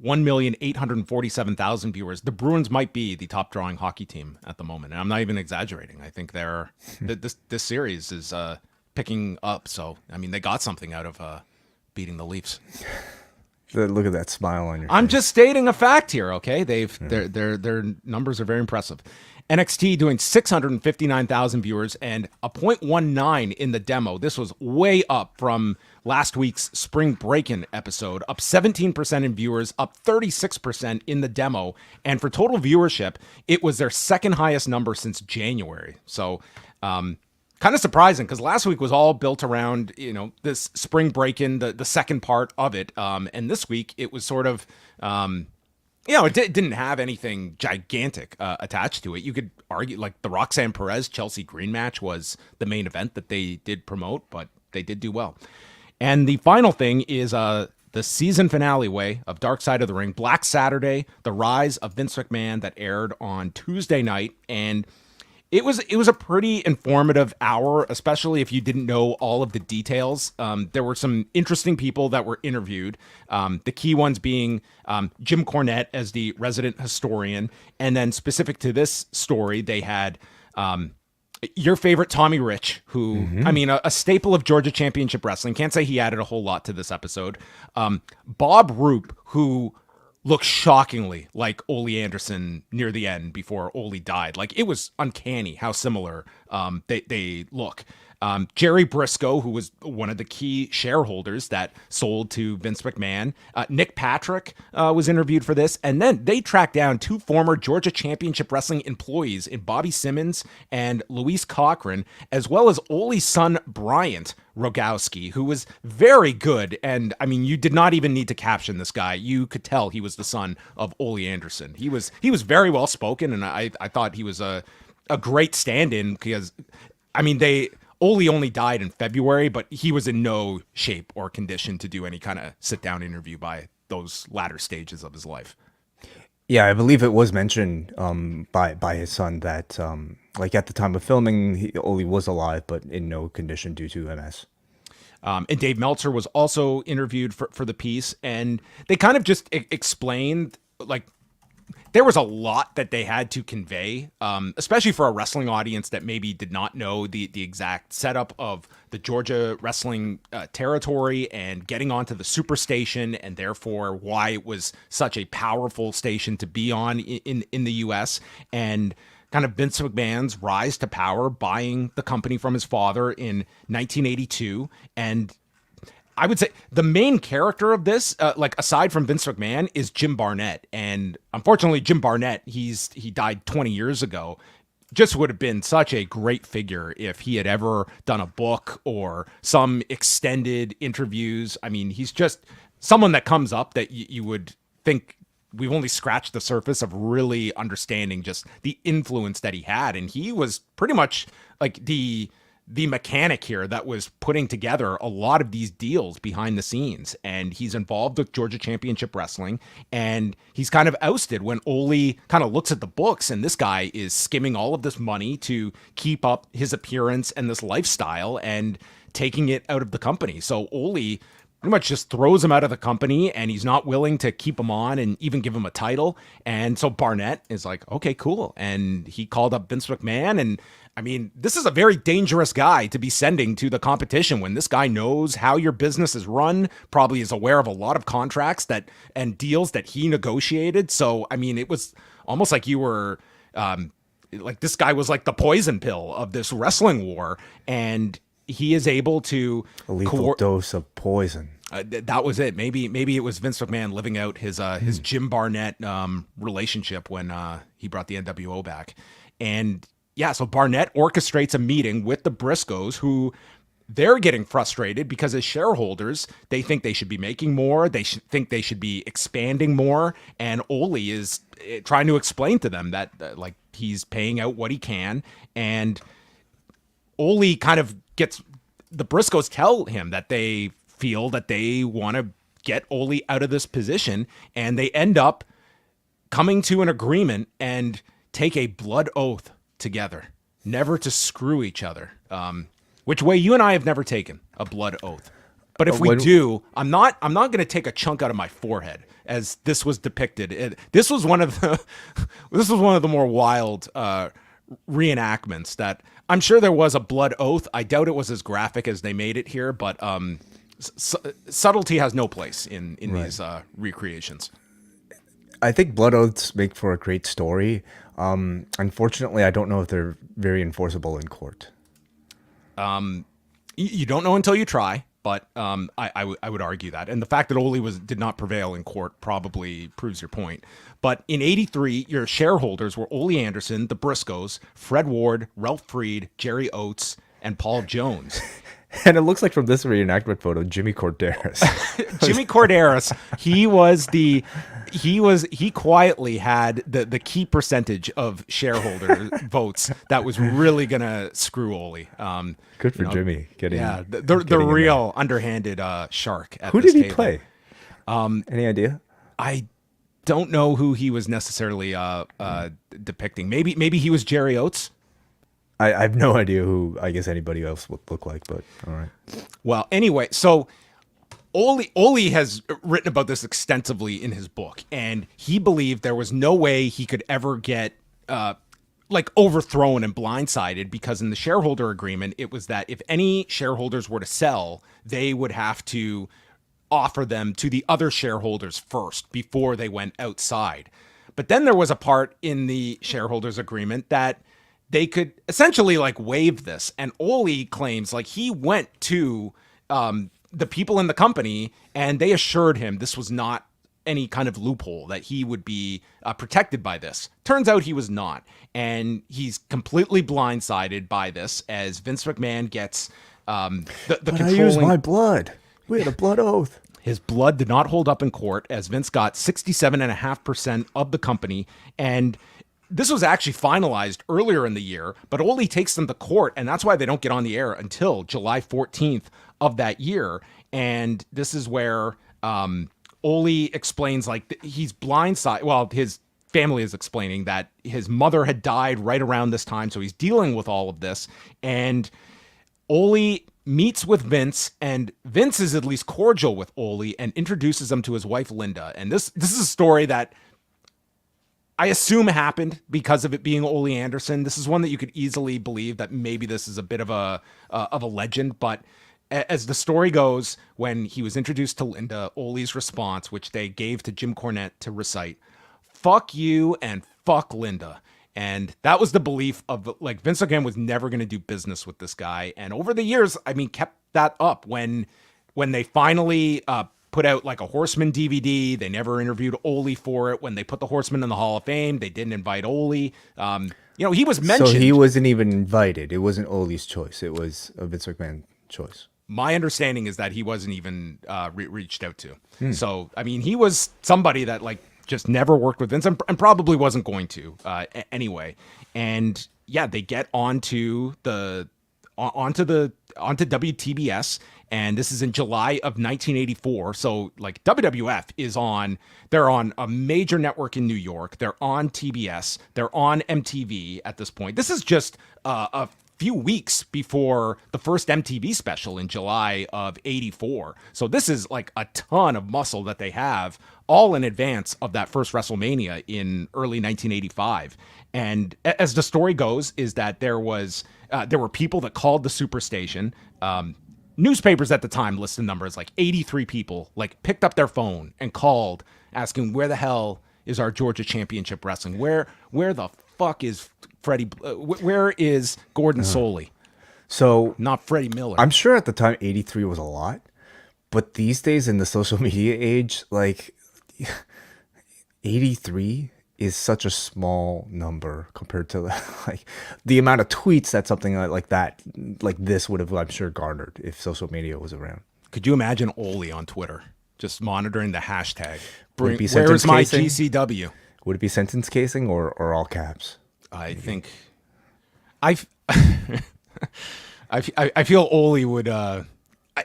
1,847,000 viewers. The Bruins might be the top drawing hockey team at the moment, and I'm not even exaggerating. I think this series is picking up. So I mean, they got something out of beating the Leafs. Look at that smile on your face. I'm just stating a fact here. Okay, their numbers are very impressive. NXT doing 659,000 viewers and a 0.19 in the demo. This was way up from last week's Spring Breakin' episode, up 17% in viewers, up 36% in the demo. And for total viewership, it was their second highest number since January. So kind of surprising, because last week was all built around, this Spring Breakin', the second part of it. And this week it was sort of... it didn't have anything gigantic attached to it. You could argue the Roxanne Perez-Chelsea Green match was the main event that they did promote, but they did do well. And the final thing is the season finale way of Dark Side of the Ring, Black Saturday, The Rise of Vince McMahon, that aired on Tuesday night. And it was a pretty informative hour, especially if you didn't know all of the details. There were some interesting people that were interviewed. The key ones being Jim Cornette as the resident historian. And then specific to this story, they had your favorite Tommy Rich, who, I mean, a staple of Georgia Championship Wrestling. Can't say he added a whole lot to this episode. Bob Roop, who looked shockingly like Ole Anderson near the end before Ole died. It was uncanny how similar they look. Jerry Briscoe, who was one of the key shareholders that sold to Vince McMahon. Nick Patrick was interviewed for this. And then they tracked down two former Georgia Championship Wrestling employees in Bobby Simmons and Luis Cochran, as well as Ole's son, Bryant Rogowski, who was very good. And I mean, you did not even need to caption this guy. You could tell he was the son of Ole Anderson. He was very well spoken, and I thought he was a great stand-in, because I mean, Ole only died in February, but he was in no shape or condition to do any kind of sit-down interview by those latter stages of his life. Yeah, I believe it was mentioned by his son that at the time of filming, Ole was alive, but in no condition due to MS. And Dave Meltzer was also interviewed for the piece, and they kind of just explained there was a lot that they had to convey, especially for a wrestling audience that maybe did not know the exact setup of the Georgia wrestling territory and getting onto the Superstation, and therefore why it was such a powerful station to be on in the U.S., and kind of Vince McMahon's rise to power, buying the company from his father in 1982. And I would say the main character of this, aside from Vince McMahon, is Jim Barnett. And unfortunately, Jim Barnett, he died 20 years ago. Just would have been such a great figure if he had ever done a book or some extended interviews. I mean, he's just someone that comes up that you would think we've only scratched the surface of really understanding just the influence that he had. And he was pretty much the the mechanic here that was putting together a lot of these deals behind the scenes. And he's involved with Georgia Championship Wrestling, and he's kind of ousted when Ole kind of looks at the books, and this guy is skimming all of this money to keep up his appearance and this lifestyle and taking it out of the company. So Ole pretty much just throws him out of the company, and he's not willing to keep him on and even give him a title. And so Barnett is like, okay, cool. And he called up Vince McMahon, and I mean, this is a very dangerous guy to be sending to the competition when this guy knows how your business is run, probably is aware of a lot of contracts and deals that he negotiated. So, I mean, it was almost like you were, like this guy was like the poison pill of this wrestling war, and he is able to a lethal dose of poison. That was it. Maybe it was Vince McMahon living out his Jim Barnett relationship when he brought the NWO back. And yeah, so Barnett orchestrates a meeting with the Briscoes, who they're getting frustrated because as shareholders, they think they should be making more. They think they should be expanding more. And Ole is trying to explain to them that like he's paying out what he can. And Ole kind of gets, the Briscoes tell him that they feel that they want to get Ole out of this position. And they end up coming to an agreement and take a blood oath together, never to screw each other, which way you and I have never taken a blood oath. But if we do, I'm not going to take a chunk out of my forehead as this was depicted. This was one of the more wild reenactments that I'm sure there was a blood oath. I doubt it was as graphic as they made it here, but subtlety has no place in these recreations. I think blood oaths make for a great story. Unfortunately, I don't know if they're very enforceable in court. You don't know until you try, but I would argue that. And the fact that Ole did not prevail in court probably proves your point. But in '83, your shareholders were Ole Anderson, the Briscoes, Fred Ward, Ralph Freed, Jerry Oates, and Paul Jones. And it looks like from this reenactment photo, Jimmy Corderas. Jimmy Corderas, he quietly had the key percentage of shareholder votes that was really gonna screw Ole. Good for Jimmy getting the real underhanded shark. At who this did he table. play? Any idea? I don't know who he was necessarily depicting. Maybe he was Jerry Oates. I have no idea who I guess anybody else would look like, but all right. Well, anyway, so Ole has written about this extensively in his book, and he believed there was no way he could ever get like overthrown and blindsided, because in the shareholder agreement, it was that if any shareholders were to sell, they would have to offer them to the other shareholders first before they went outside. But then there was a part in the shareholders agreement that they could essentially like waive this. And Ole claims like he went to the people in the company and they assured him this was not any kind of loophole, that he would be protected by this. Turns out he was not. And he's completely blindsided by this as Vince McMahon gets the controlling... I used my blood. We had a blood oath. His blood did not hold up in court as Vince got 67.5% of the company. And this was actually finalized earlier in the year, but Ole takes them to court, and that's why they don't get on the air until July 14th of that year. And this is where Ole explains like he's blindsided. Well, his family is explaining that his mother had died right around this time, so he's dealing with all of this. And Ole meets with Vince, and Vince is at least cordial with Ole and introduces him to his wife, Linda. And this is a story that I assume happened because of it being Ole Anderson. This is one that you could easily believe that maybe this is a bit of a legend, but as the story goes, when he was introduced to Linda, Ole's response, which they gave to Jim Cornette to recite, "Fuck you and fuck Linda." And that was the belief of like Vince McMahon was never going to do business with this guy. And over the years, I mean, kept that up when they finally put out like a Horseman DVD. They never interviewed Ole for it. When they put the Horseman in the Hall of Fame, they didn't invite Ole. He was mentioned. So he wasn't even invited. It wasn't Ole's choice. It was a Vince McMahon choice. My understanding is that he wasn't even reached out to. So, I mean, he was somebody that like just never worked with Vince and probably wasn't going to anyway. And yeah, they get onto the onto WTBS, and this is in July of 1984. So like WWF they're on a major network in New York. They're on TBS. They're on MTV at this point. This is just a few weeks before the first MTV special in July of 84. So this is like a ton of muscle that they have all in advance of that first WrestleMania in early 1985. And as the story goes, is that there were people that called the Superstation. Newspapers at the time listed numbers like 83 people like picked up their phone and called asking, where the hell is our Georgia Championship Wrestling? Where the fuck is Freddie? Where is Gordon Soley? So not Freddie Miller. I'm sure at the time 83 was a lot, but these days in the social media age, like 83 is such a small number compared to like the amount of tweets that something like that, like this would have, I'm sure, garnered if social media was around. Could you imagine Ole on Twitter just monitoring the hashtag? Where's my GCW? Would it be sentence casing or all caps? I think I feel Ole would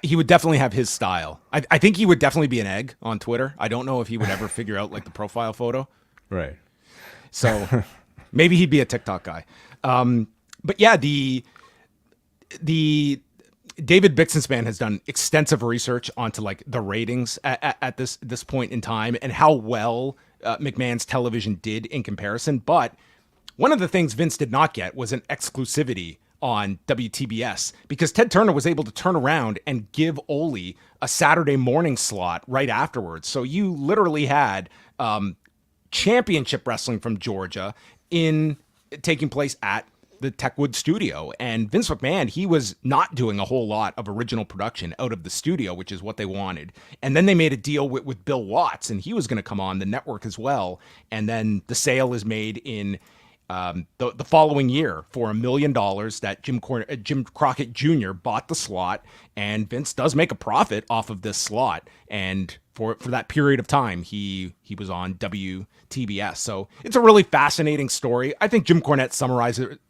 he would definitely have his style. I think he would definitely be an egg on Twitter. I don't know if he would ever figure out like the profile photo. Right. So maybe he'd be a TikTok guy. But yeah, the David Bixenspan has done extensive research onto like the ratings at this point in time and how well McMahon's television did in comparison. But one of the things Vince did not get was an exclusivity on WTBS because Ted Turner was able to turn around and give Ole a Saturday morning slot right afterwards. So you literally had championship wrestling from Georgia taking place at the Techwood studio. And Vince McMahon, he was not doing a whole lot of original production out of the studio, which is what they wanted. And then they made a deal with Bill Watts, and he was going to come on the network as well. And then the sale is made in the following year for $1 million that Jim Crockett Jr. bought the slot, and Vince does make a profit off of this slot. And for that period of time, he was on WTBS. So it's a really fascinating story. I think Jim Cornette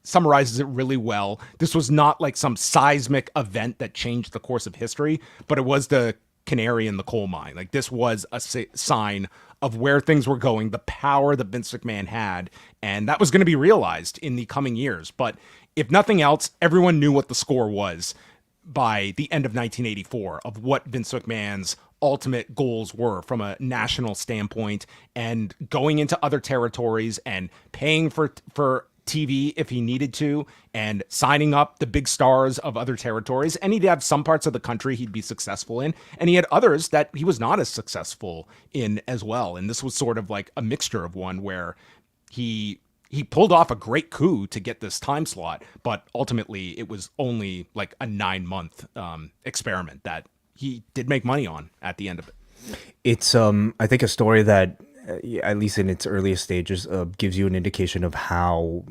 summarizes it really well. This was not like some seismic event that changed the course of history, but it was the canary in the coal mine. Like this was a sign of where things were going, the power that Vince McMahon had, and that was going to be realized in the coming years. But if nothing else, everyone knew what the score was by the end of 1984 of what Vince McMahon's ultimate goals were from a national standpoint, and going into other territories and paying for TV if he needed to, and signing up the big stars of other territories. And he'd have some parts of the country he'd be successful in, and he had others that he was not as successful in as well. And this was sort of like a mixture of one where he pulled off a great coup to get this time slot, but ultimately it was only like a 9-month experiment that he did make money on at the end of it. It's I think a story that at least in its earliest stages gives you an indication of how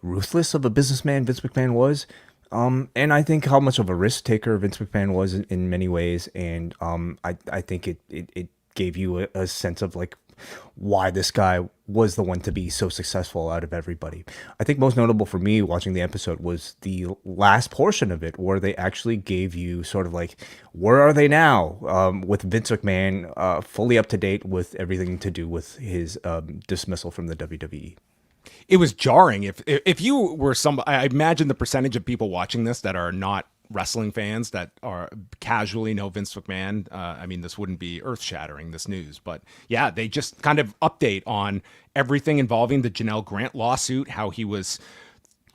ruthless of a businessman Vince McMahon was, and I think how much of a risk taker Vince McMahon was in many ways. And I think it gave you a sense of like why this guy was the one to be so successful out of everybody. I think most notable for me watching the episode was the last portion of it, where they actually gave you sort of like, where are they now? With Vince McMahon fully up to date with everything to do with his dismissal from the WWE. It was jarring. If you were I imagine the percentage of people watching this that are not wrestling fans that are casually know Vince McMahon. I mean, this wouldn't be earth shattering, this news, but yeah, they just kind of update on everything involving the Janelle Grant lawsuit, how he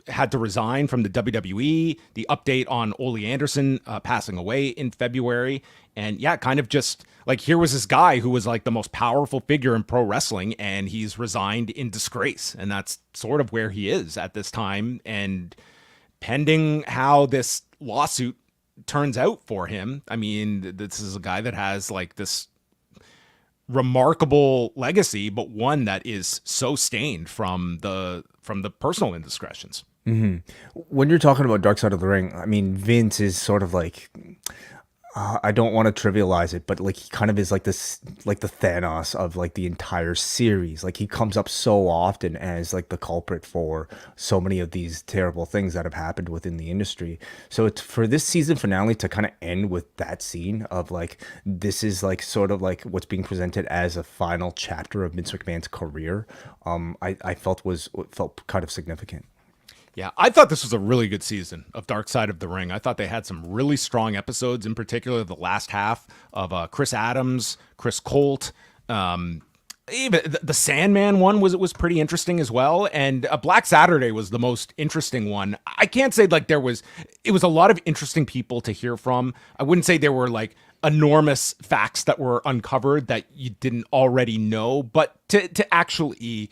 had to resign from the WWE, the update on Ole Anderson passing away in February. And yeah, kind of just like, here was this guy who was like the most powerful figure in pro wrestling, and he's resigned in disgrace. And that's sort of where he is at this time. And pending how this lawsuit turns out for him, I mean, this is a guy that has like this remarkable legacy, but one that is so stained from the personal indiscretions. Mm-hmm. When you're talking about Dark Side of the Ring, I mean, Vince is sort of like, I don't want to trivialize it, but like he kind of is like this, like the Thanos of like the entire series. Like he comes up so often as like the culprit for so many of these terrible things that have happened within the industry. So it's for this season finale to kind of end with that scene of like, this is like sort of like what's being presented as a final chapter of Vince McMahon's career. I felt kind of significant. Yeah, I thought this was a really good season of Dark Side of the Ring. I thought they had some really strong episodes, in particular the last half of Chris Adams, Chris Colt. Even the Sandman one was pretty interesting as well. And Black Saturday was the most interesting one. I can't say like it was a lot of interesting people to hear from. I wouldn't say there were like enormous facts that were uncovered that you didn't already know, but to actually...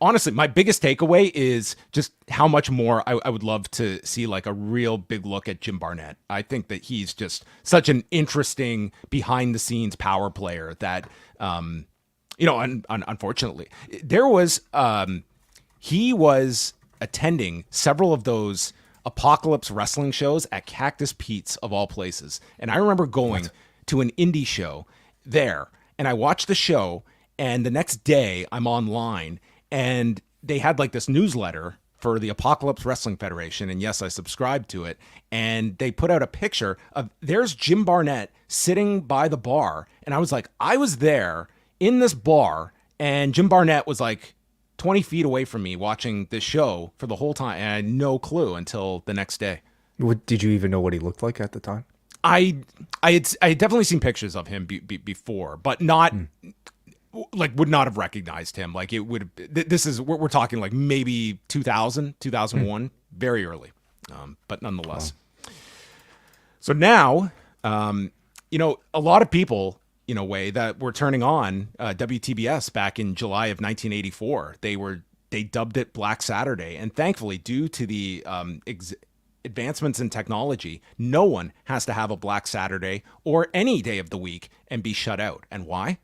honestly, my biggest takeaway is just how much more I would love to see like a real big look at Jim Barnett. I think that he's just such an interesting behind the scenes power player that, unfortunately there was, he was attending several of those Apocalypse wrestling shows at Cactus Pete's of all places. And I remember going to an indie show there and I watched the show, and the next day I'm online and they had like this newsletter for the Apocalypse Wrestling Federation. And yes, I subscribed to it. And they put out a picture of there's Jim Barnett sitting by the bar. And I was like, I was there in this bar and Jim Barnett was like 20 feet away from me watching this show for the whole time. And I had no clue until the next day. Did you even know what he looked like at the time? I had definitely seen pictures of him before, but not... like would not have recognized him. Like it would we're talking like maybe 2001, very early. But nonetheless. Wow. So now, a lot of people, in a way, that were turning on WTBS back in July of 1984. They dubbed it Black Saturday. And thankfully, due to the advancements in technology, no one has to have a Black Saturday or any day of the week and be shut out. And why?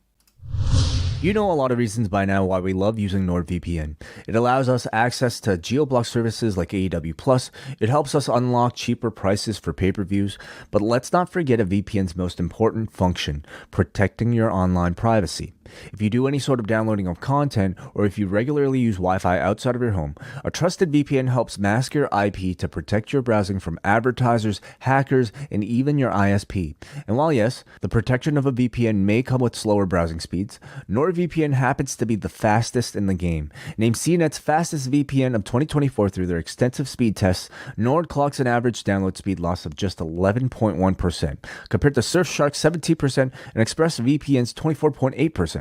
You know a lot of reasons by now why we love using NordVPN. It allows us access to geo-block services like AEW+. It helps us unlock cheaper prices for pay-per-views. But let's not forget a VPN's most important function, protecting your online privacy. If you do any sort of downloading of content, or if you regularly use Wi-Fi outside of your home, a trusted VPN helps mask your IP to protect your browsing from advertisers, hackers, and even your ISP. And while yes, the protection of a VPN may come with slower browsing speeds, NordVPN happens to be the fastest in the game. Named CNET's fastest VPN of 2024 through their extensive speed tests, Nord clocks an average download speed loss of just 11.1%, compared to Surfshark's 17% and ExpressVPN's 24.8%.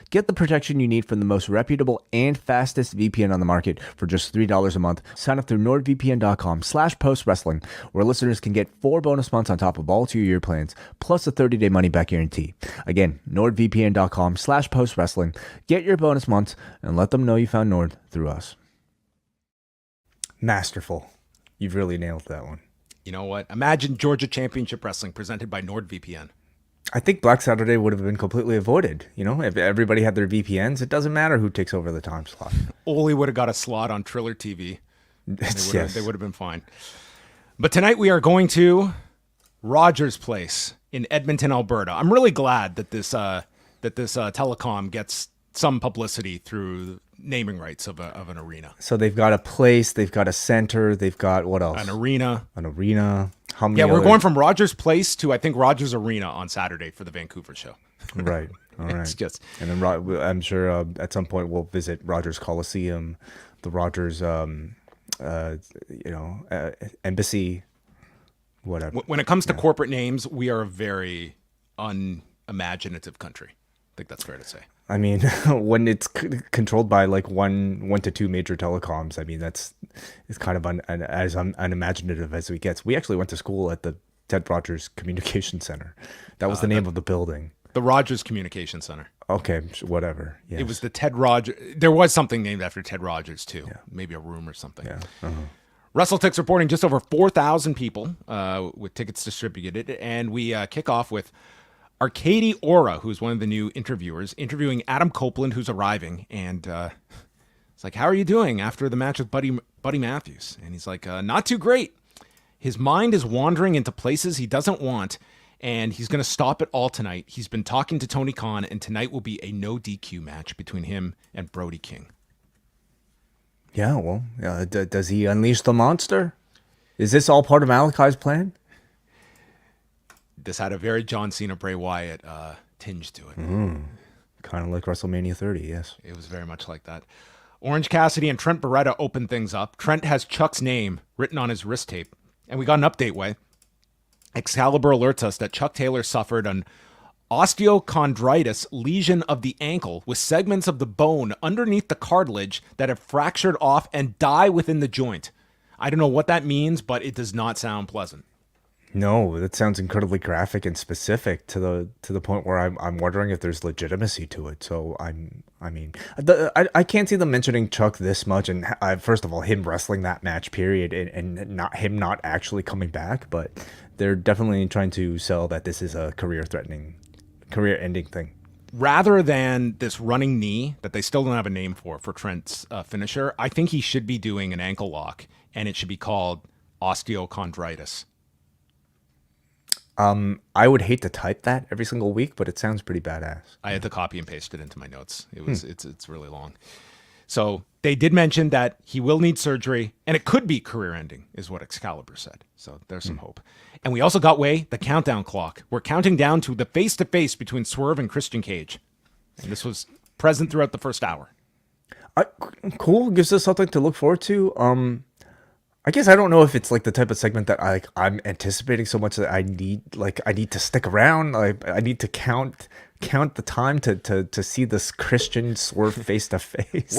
Get the protection you need from the most reputable and fastest VPN on the market for just $3 a month. Sign up through nordvpn.com/postwrestling, where listeners can get 4 bonus months on top of all 2-year plans, plus a 30-day money-back guarantee. Again, nordvpn.com/postwrestling. Get your bonus months and let them know you found Nord through us. Masterful. You've really nailed that one. You know what? Imagine Georgia Championship Wrestling presented by NordVPN. I think Black Saturday would have been completely avoided. If everybody had their VPNs, it doesn't matter who takes over the time slot. Ole would have got a slot on Triller TV. Yes. They would have been fine. But tonight we are going to Rogers Place in Edmonton, Alberta. I'm really glad that this telecom gets some publicity through naming rights of an arena. So they've got a place, they've got a center, they've got what else? An arena. How many? Yeah, we're going from Rogers Place to I think Rogers Arena on Saturday for the Vancouver show. Right. All right. It's just, and then I'm sure at some point we'll visit Rogers Coliseum, the Rogers, embassy, whatever. When it comes to corporate names, we are a very unimaginative country. I think that's fair to say. I mean, when it's controlled by like one to two major telecoms, I mean, it's kind of as unimaginative as it gets. We actually went to school at the Ted Rogers Communication Center. That was the name of the building. The Rogers Communication Center. Okay, whatever. Yes. It was the Ted Rogers. There was something named after Ted Rogers too. Yeah. Maybe a room or something. Yeah. Uh-huh. WrestleTix reporting just over 4,000 people with tickets distributed, and we kick off with Arcady Ora, who's one of the new interviewers, interviewing Adam Copeland, who's arriving, and it's like, "How are you doing after the match with Buddy Matthews?" And he's like, "Not too great." His mind is wandering into places he doesn't want, and he's going to stop it all tonight. He's been talking to Tony Khan, and tonight will be a no DQ match between him and Brody King. Yeah, well, does he unleash the monster? Is this all part of Malachi's plan? This had a very John Cena, Bray Wyatt tinge to it. Kind of like WrestleMania 30, yes. It was very much like that. Orange Cassidy and Trent Beretta open things up. Trent has Chuck's name written on his wrist tape. And we got an update, Way. Excalibur alerts us that Chuck Taylor suffered an osteochondritis lesion of the ankle with segments of the bone underneath the cartilage that have fractured off and die within the joint. I don't know what that means, but it does not sound pleasant. No, that sounds incredibly graphic and specific to the point where I'm wondering if there's legitimacy to it. So I can't see them mentioning Chuck this much, and first of all, him wrestling that match period, and not actually coming back. But they're definitely trying to sell that this is a career-ending thing. Rather than this running knee that they still don't have a name for Trent's finisher, I think he should be doing an ankle lock, and it should be called osteochondritis. I would hate to type that every single week, but it sounds pretty badass. I had to copy and paste it into my notes. It's really long. So they did mention that he will need surgery, and it could be career-ending, is what Excalibur said. So there's some hope. And we also got the countdown clock. We're counting down to the face-to-face between Swerve and Christian Cage. And this was present throughout the first hour. Cool. Gives us something to look forward to. I guess I don't know if it's like the type of segment that I'm anticipating so much that I need to stick around. I need to count the time to see this Christian Swerve face to face.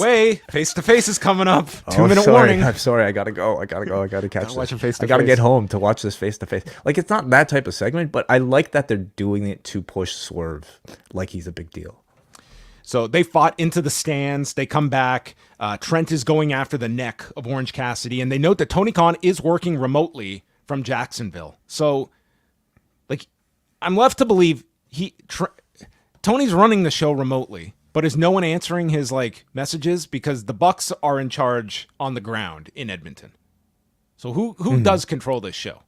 Face to face is coming up. 2-minute sorry. warning. I'm sorry. I gotta go. I gotta catch Watch this. face to I gotta face. get home to watch this face to face. Like, it's not that type of segment, but I like that they're doing it to push Swerve like he's a big deal. So they fought into the stands. They come back. Trent is going after the neck of Orange Cassidy. And they note that Tony Khan is working remotely from Jacksonville. So, I'm left to believe Tony's running the show remotely. But is no one answering his, messages? Because the Bucks are in charge on the ground in Edmonton. So who does control this show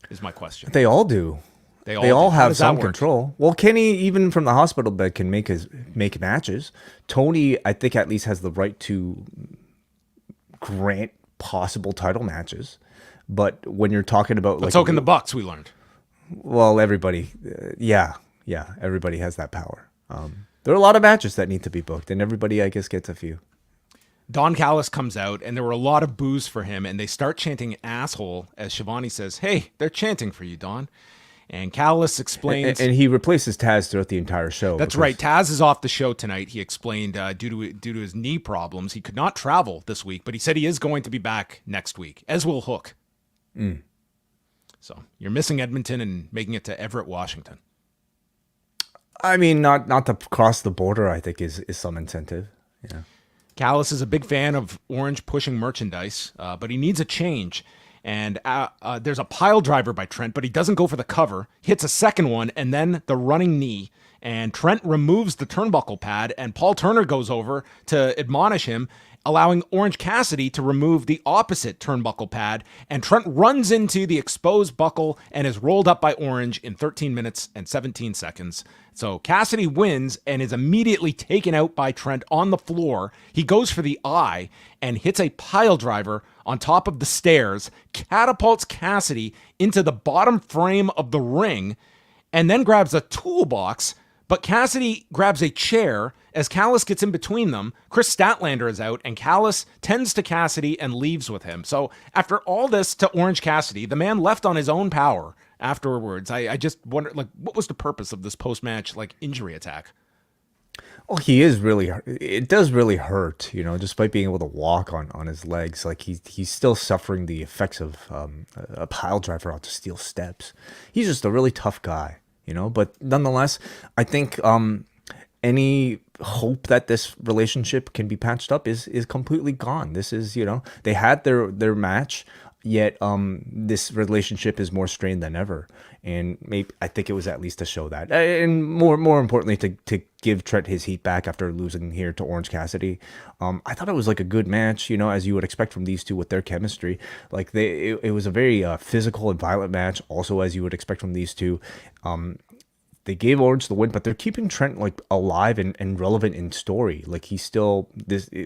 is my question. They all do. They all have some control. Well, Kenny, even from the hospital bed, can make matches. Tony, I think, at least has the right to grant possible title matches. But when you're talking about so can the Bucks, we learned. Well, everybody, everybody has that power. There are a lot of matches that need to be booked, and everybody, I guess, gets a few. Don Callis comes out, and there were a lot of boos for him, and they start chanting "asshole" as Shivani says, "Hey, they're chanting for you, Don." And Callis explains... And he replaces Taz throughout the entire show. That's right. Taz is off the show tonight. He explained due to his knee problems, he could not travel this week, but he said he is going to be back next week, as will Hook. So you're missing Edmonton and making it to Everett, Washington. I mean, not to cross the border, I think, is some incentive. Yeah. Callis is a big fan of Orange pushing merchandise, but he needs a change. And there's a pile driver by Trent, but he doesn't go for the cover. Hits a second one, and then the running knee. And Trent removes the turnbuckle pad, and Paul Turner goes over to admonish him, allowing Orange Cassidy to remove the opposite turnbuckle pad. And Trent runs into the exposed buckle and is rolled up by Orange in 13 minutes and 17 seconds. So Cassidy wins and is immediately taken out by Trent on the floor. He goes for the eye and hits a pile driver on top of the stairs, catapults Cassidy into the bottom frame of the ring, and then grabs a toolbox. But Cassidy grabs a chair as Callis gets in between them. Chris Statlander is out, and Callis tends to Cassidy and leaves with him. So after all this to Orange Cassidy, the man left on his own power afterwards. I just wonder, what was the purpose of this post-match, injury attack? Well, it does really hurt, despite being able to walk on his legs. He's still suffering the effects of a pile driver out to steel steps. He's just a really tough guy, but nonetheless, I think any hope that this relationship can be patched up is completely gone. This is, they had their match, yet this relationship is more strained than ever. and maybe I think it was at least to show that, and more importantly to give Trent his heat back after losing here to Orange Cassidy. I thought it was like a good match, you know, as you would expect from these two with their chemistry. Like it was a very physical and violent match, also as you would expect from these two. They gave Orange the win, but they're keeping Trent like alive and relevant in story. Like he's still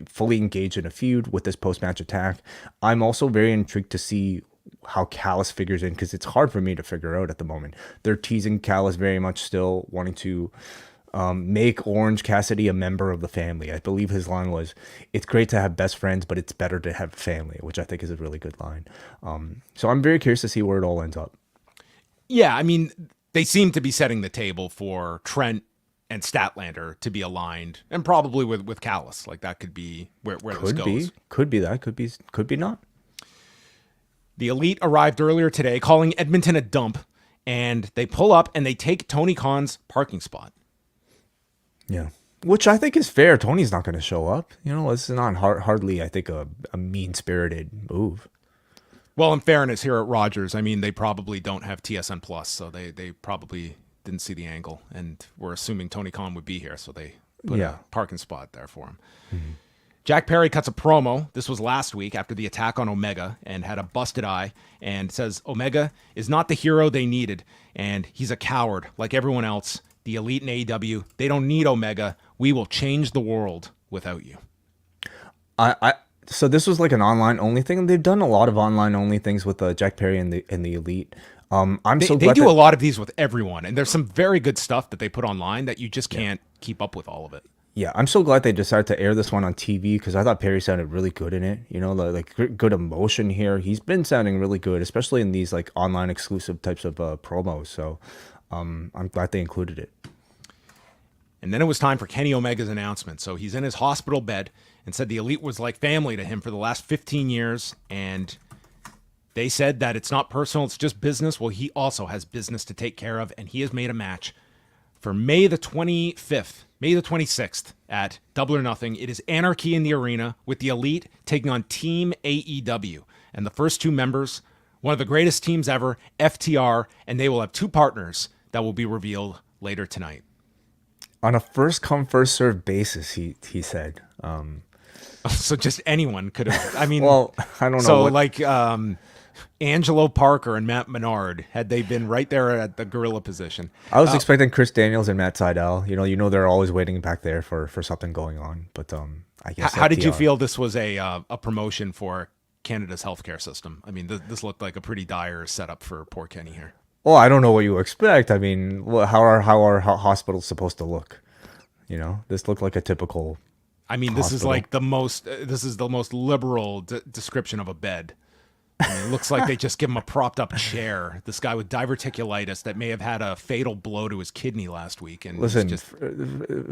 fully engaged in a feud with this post-match attack. I'm also very intrigued to see how Callis figures in, because it's hard for me to figure out at the moment. They're teasing Callis very much still, wanting to make Orange Cassidy a member of the family. I believe his line was, "It's great to have best friends, but it's better to have family," which I think is a really good line. So I'm very curious to see where it all ends up. Yeah, I mean, they seem to be setting the table for Trent and Statlander to be aligned, and probably with Callis. Like that could be where this goes. Could be that. Could be not. The Elite arrived earlier today, calling Edmonton a dump, and they pull up and they take Tony Khan's parking spot. Yeah, which I think is fair. Tony's not going to show up. You know, this is not hardly, I think, a mean-spirited move. Well, in fairness, here at Rogers, I mean, they probably don't have TSN Plus, so they probably didn't see the angle, and we're assuming Tony Khan would be here, so they put a parking spot there for him. Mm-hmm. Jack Perry cuts a promo. This was last week after the attack on Omega, and had a busted eye, and says Omega is not the hero they needed, and he's a coward like everyone else. The Elite in AEW, they don't need Omega. We will change the world without you. So this was like an online only thing. They've done a lot of online only things with Jack Perry and the Elite. They do a lot of these with everyone, and there's some very good stuff that they put online that you just can't keep up with all of it. Yeah, I'm so glad they decided to air this one on TV, because I thought Perry sounded really good in it. You know, like good emotion here. He's been sounding really good, especially in these like online exclusive types of promos. So I'm glad they included it. And then it was time for Kenny Omega's announcement. So he's in his hospital bed and said the Elite was like family to him for the last 15 years. And they said that it's not personal, it's just business. Well, he also has business to take care of, and he has made a match for May the 26th at Double or Nothing. It is Anarchy in the arena with the Elite taking on Team AEW. And the first two members, one of the greatest teams ever, FTR, and they will have two partners that will be revealed later tonight. On a first come, first served basis, he said. So just anyone could have. I mean, well, I don't know. So like Angelo Parker and Matt Menard, had they been right there at the gorilla position. I was expecting Chris Daniels and Matt Sydal. You know they're always waiting back there for something going on. But I guess. How did you feel this was a promotion for Canada's healthcare system? I mean, this looked like a pretty dire setup for poor Kenny here. Well, I don't know what you expect. I mean, how are hospitals supposed to look? You know, this looked like a typical. I mean, this is like the most. This is the most liberal description of a bed. I mean, it looks like they just give him a propped up chair. This guy with diverticulitis that may have had a fatal blow to his kidney last week. And listen,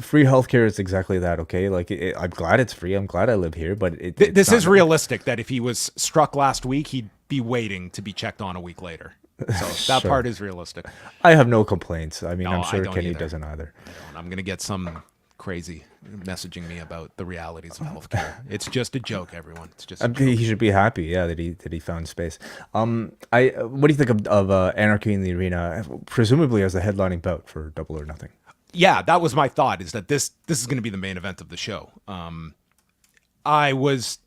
free healthcare is exactly that. Okay, like I'm glad it's free. I'm glad I live here, but this is realistic. That if he was struck last week, he'd be waiting to be checked on a week later. So that part is realistic. I have no complaints. I mean, no, I'm sure Kenny doesn't either. I'm going to get some crazy messaging me about the realities of healthcare. It's just a joke, everyone. It's just. He should be happy, yeah, that he found space. What do you think of Anarchy in the Arena, presumably as the headlining bout for Double or Nothing? Yeah, that was my thought. Is that this is going to be the main event of the show. I was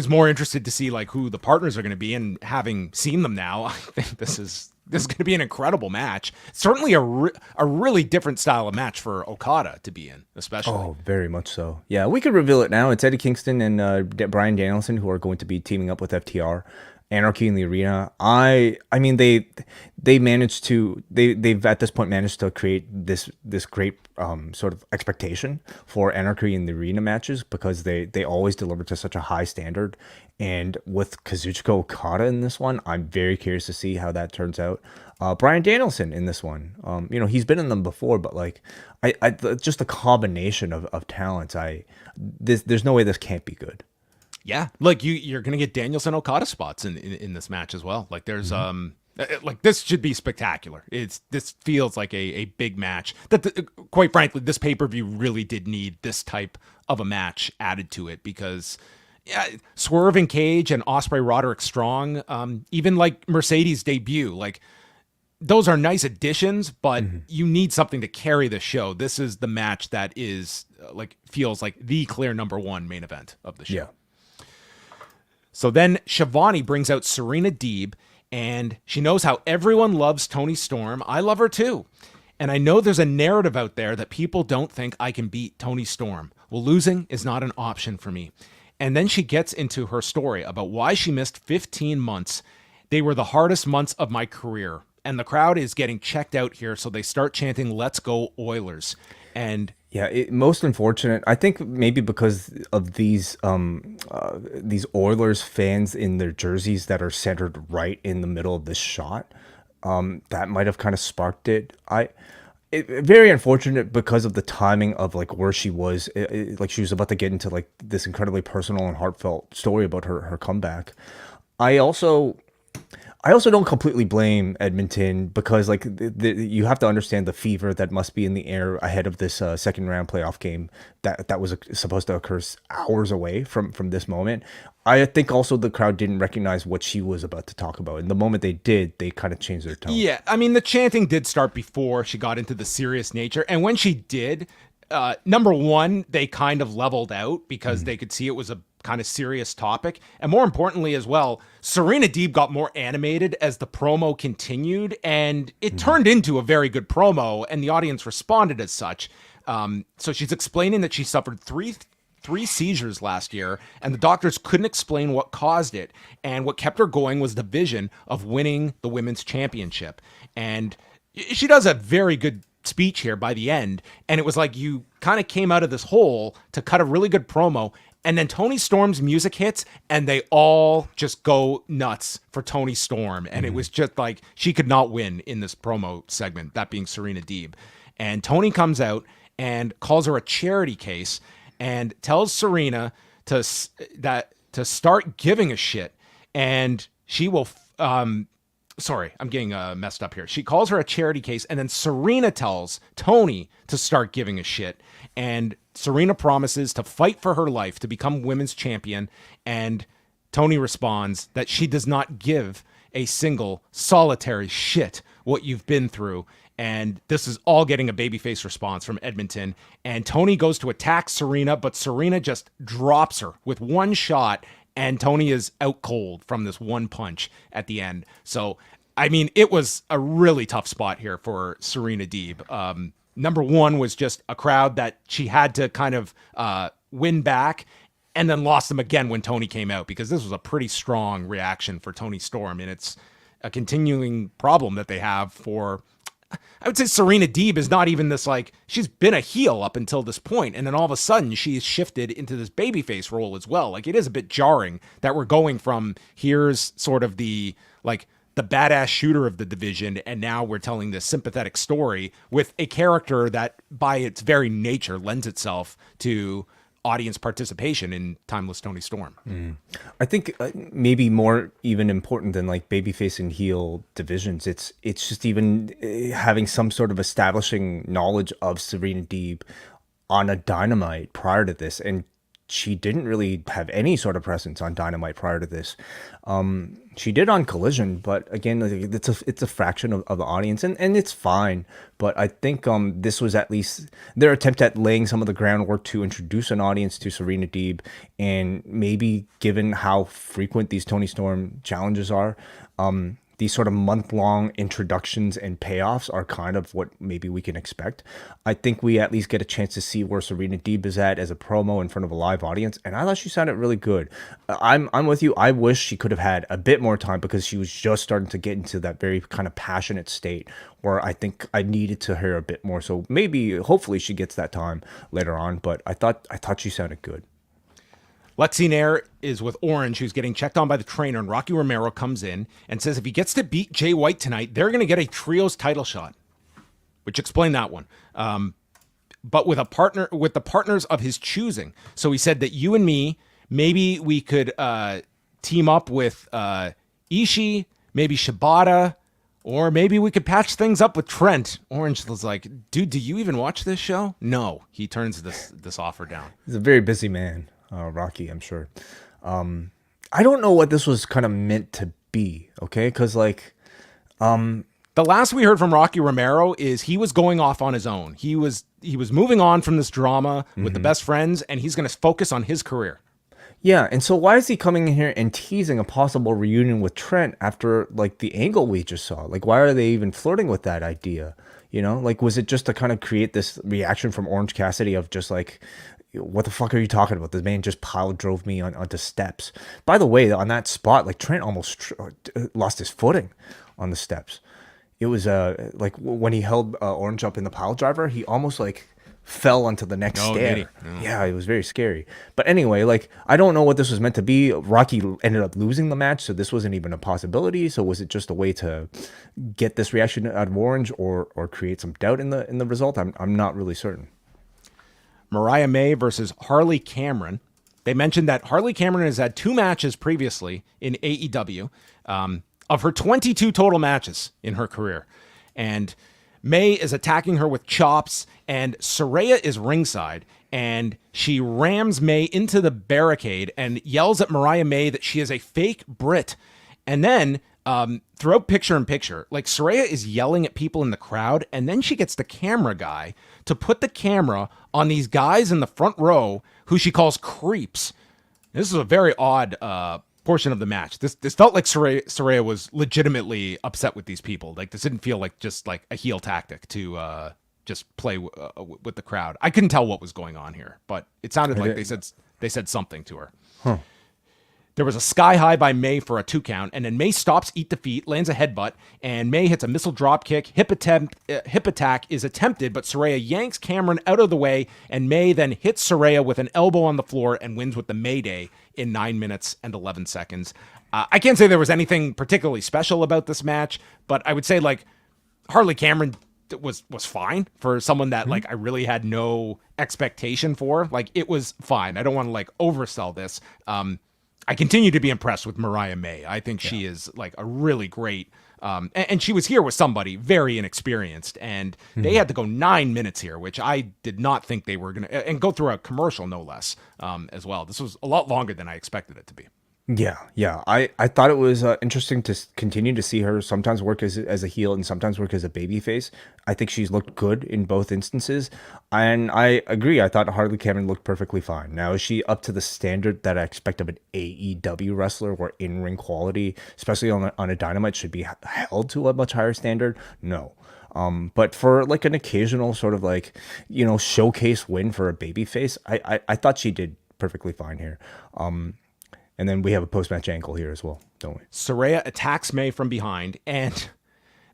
more interested to see like who the partners are going to be, and having seen them now, I think this is going to be an incredible match. Certainly a really different style of match for Okada to be in, especially. Oh, very much so. Yeah, we could reveal it now. It's Eddie Kingston and Bryan Danielson who are going to be teaming up with FTR. Anarchy in the Arena. I mean they've at this point managed to create this great sort of expectation for Anarchy in the Arena matches, because they always deliver to such a high standard. And with Kazuchika Okada in this one, I'm very curious to see how that turns out. Bryan Danielson in this one, he's been in them before, but like I just the combination of talents, there's no way this can't be good. Yeah, like you're gonna get Danielson Okada spots in this match as well. Like there's like this should be spectacular. This feels like a big match. Quite frankly, this pay-per-view really did need this type of a match added to it, because Swerve and Cage and Ospreay Roderick Strong, even like Mercedes debut, like those are nice additions, but you need something to carry the show. This is the match that is feels like the clear number one main event of the show. Yeah. So then Shivani brings out Serena Deeb, and she knows how everyone loves Toni Storm. I love her too. And I know there's a narrative out there that people don't think I can beat Toni Storm. Well, losing is not an option for me. And then she gets into her story about why she missed 15 months. They were the hardest months of my career. And the crowd is getting checked out here, so they start chanting, "Let's go Oilers." And yeah, most unfortunate. I think maybe because of these Oilers fans in their jerseys that are centered right in the middle of this shot, that might have kind of sparked it. Very unfortunate because of the timing of where she was. She was about to get into this incredibly personal and heartfelt story about her comeback. I also don't completely blame Edmonton because you have to understand the fever that must be in the air ahead of this second round playoff game that was supposed to occur hours away from this moment. I think also the crowd didn't recognize what she was about to talk about. And the moment they did, they kind of changed their tone. Yeah, I mean, the chanting did start before she got into the serious nature. And when she did, number one, they kind of leveled out because they could see it was a kind of serious topic. And more importantly as well, Serena Deeb got more animated as the promo continued, and it turned into a very good promo, and the audience responded as such. So she's explaining that she suffered three seizures last year, and the doctors couldn't explain what caused it. And what kept her going was the vision of winning the women's championship. And she does a very good speech here by the end. And it was like you kind of came out of this hole to cut a really good promo. And then Toni Storm's music hits, and they all just go nuts for Toni Storm. And it was just like she could not win in this promo segment, that being Serena Deeb. And Toni comes out and calls her a charity case and tells Serena to start giving a shit, and she will. Sorry, I'm getting messed up here. She calls her a charity case, and then Serena tells Toni to start giving a shit, and Serena promises to fight for her life to become women's champion, and Toni responds that she does not give a single solitary shit what you've been through. And this is all getting a babyface response from Edmonton. And Toni goes to attack Serena, but Serena just drops her with one shot, and Toni is out cold from this one punch at the end. So, I mean, it was a really tough spot here for Serena Deeb. Number one was just a crowd that she had to kind of win back, and then lost them again when Toni came out, because this was a pretty strong reaction for Toni Storm. And it's a continuing problem that they have for... I would say Serena Deeb is not even this, she's been a heel up until this point, and then all of a sudden she's shifted into this babyface role as well. It is a bit jarring that we're going from here's sort of the badass shooter of the division, and now we're telling this sympathetic story with a character that by its very nature lends itself to audience participation in Timeless Toni Storm. I think maybe more even important than babyface and heel divisions, it's just even having some sort of establishing knowledge of Serena Deeb on a Dynamite prior to this, and she didn't really have any sort of presence on Dynamite prior to this. She did on Collision, but again, it's a fraction of the audience, and it's fine. But I think this was at least their attempt at laying some of the groundwork to introduce an audience to Serena Deeb, and maybe given how frequent these Toni Storm challenges are, these sort of month-long introductions and payoffs are kind of what maybe we can expect. I think we at least get a chance to see where Serena Deeb is at as a promo in front of a live audience, and I thought she sounded really good. I'm with you. I wish she could have had a bit more time, because she was just starting to get into that very kind of passionate state where I think I needed to hear a bit more. So maybe, hopefully, she gets that time later on. But I thought she sounded good. Lexi Nair is with Orange, who's getting checked on by the trainer, and Rocky Romero comes in and says if he gets to beat Jay White tonight, they're going to get a trios title shot, which explained that one. But with the partners of his choosing. So he said that you and me, maybe we could team up with Ishii, maybe Shibata, or maybe we could patch things up with Trent. Orange was like, dude, do you even watch this show? No. He turns this offer down. He's a very busy man. Rocky, I'm sure. I don't know what this was kind of meant to be, okay? Because The last we heard from Rocky Romero is he was going off on his own. He was moving on from this drama with the best friends, and he's going to focus on his career. Yeah, and so why is he coming in here and teasing a possible reunion with Trent after like the angle we just saw? Like, why are they even flirting with that idea? You know, like, was it just to kind of create this reaction from Orange Cassidy of just like, what the fuck are you talking about? This man just drove me onto steps. By the way, on that spot, like Trent almost lost his footing on the steps. It was like when he held Orange up in the pile driver, he almost like fell onto the next stair. Yeah, it was very scary. But anyway, like, I don't know what this was meant to be. Rocky ended up losing the match, so this wasn't even a possibility. So was it just a way to get this reaction out of Orange or create some doubt in the result? I'm not really certain. Mariah May versus Harley Cameron. They mentioned that Harley Cameron has had 2 matches previously in AEW. Of her 22 total matches in her career. And May is attacking her with chops, and Saraya is ringside, and she rams May into the barricade and yells at Mariah May that she is a fake Brit. And then throughout picture-in-picture, like, Saraya is yelling at people in the crowd, and then she gets the camera guy to put the camera on these guys in the front row who she calls creeps. This is a very odd portion of the match. This felt like Saraya was legitimately upset with these people. Like, this didn't feel like just like a heel tactic to just play with the crowd. I couldn't tell what was going on here, but it sounded like they said something to her. Huh. There was a sky high by May for a 2 count, and then May stops Eat Defeat, lands a headbutt, and May hits a missile drop kick. Hip attack is attempted, but Saraya yanks Cameron out of the way, and May then hits Saraya with an elbow on the floor and wins with the Mayday in 9 minutes and 11 seconds. I can't say there was anything particularly special about this match, but I would say, like, Harley Cameron was fine for someone that like I really had no expectation for. Like, it was fine. I don't want to like oversell this. I continue to be impressed with Mariah May. I think she is like a really great, and she was here with somebody very inexperienced, and they had to go 9 minutes here, which I did not think they were going to, and go through a commercial, no less, as well. This was a lot longer than I expected it to be. Yeah. I thought it was interesting to continue to see her sometimes work as a heel and sometimes work as a babyface. I think she's looked good in both instances, and I agree. I thought Harley Cameron looked perfectly fine. Now, is she up to the standard that I expect of an AEW wrestler, where in-ring quality, especially on a Dynamite, should be held to a much higher standard? No. But for like an occasional sort of like, you know, showcase win for a babyface, I thought she did perfectly fine here. And then we have a post-match angle here as well, don't we? Saraya attacks May from behind, and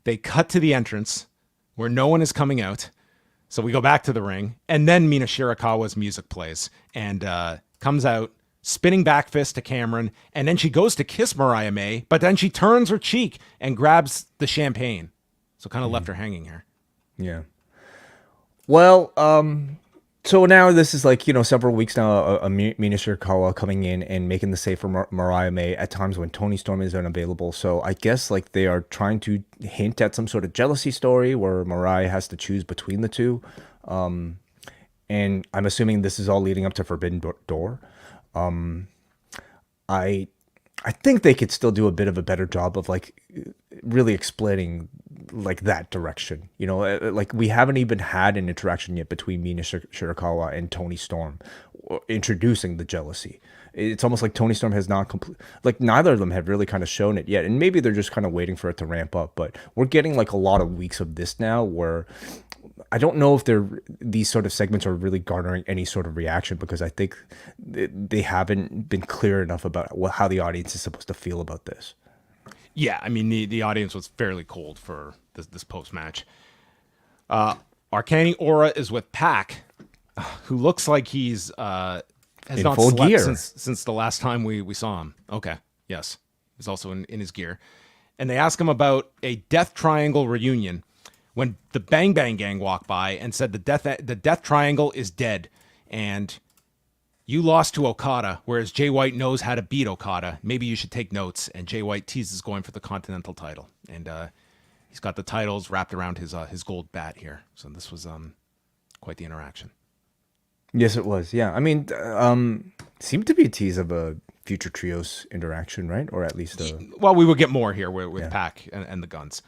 they cut to the entrance where no one is coming out. So we go back to the ring, and then Mina Shirakawa's music plays and comes out, spinning back fist to Cameron, and then she goes to kiss Mariah May, but then she turns her cheek and grabs the champagne. So kind of left her hanging here. Yeah. Well, so now this is like, you know, several weeks now, Mina Shirakawa coming in and making the save for Mariah May at times when Toni Storm is unavailable. So I guess like they are trying to hint at some sort of jealousy story where Mariah has to choose between the two. And I'm assuming this is all leading up to Forbidden Door. I think they could still do a bit of a better job of like really explaining like that direction, you know, like we haven't even had an interaction yet between Mina Shirakawa and Toni Storm introducing the jealousy. It's almost like Toni Storm has not like neither of them have really kind of shown it yet, and maybe they're just kind of waiting for it to ramp up. But we're getting like a lot of weeks of this now where I don't know if these sort of segments are really garnering any sort of reaction, because I think they haven't been clear enough about how the audience is supposed to feel about this. Yeah, I mean, the audience was fairly cold for this post-match. Arcani Aura is with Pac, who looks like he's has in not full slept gear since the last time we saw him. Okay, yes. He's also in his gear. And they ask him about a Death Triangle reunion when the Bang Bang Gang walked by and said the Death Triangle is dead, and you lost to Okada, whereas Jay White knows how to beat Okada. Maybe you should take notes. And Jay White teases going for the Continental title. And he's got the titles wrapped around his gold bat here. So this was quite the interaction. Yes, it was. Yeah. I mean, seemed to be a tease of a future trios interaction, right? Or at least well, we will get more here with Pac and the Guns.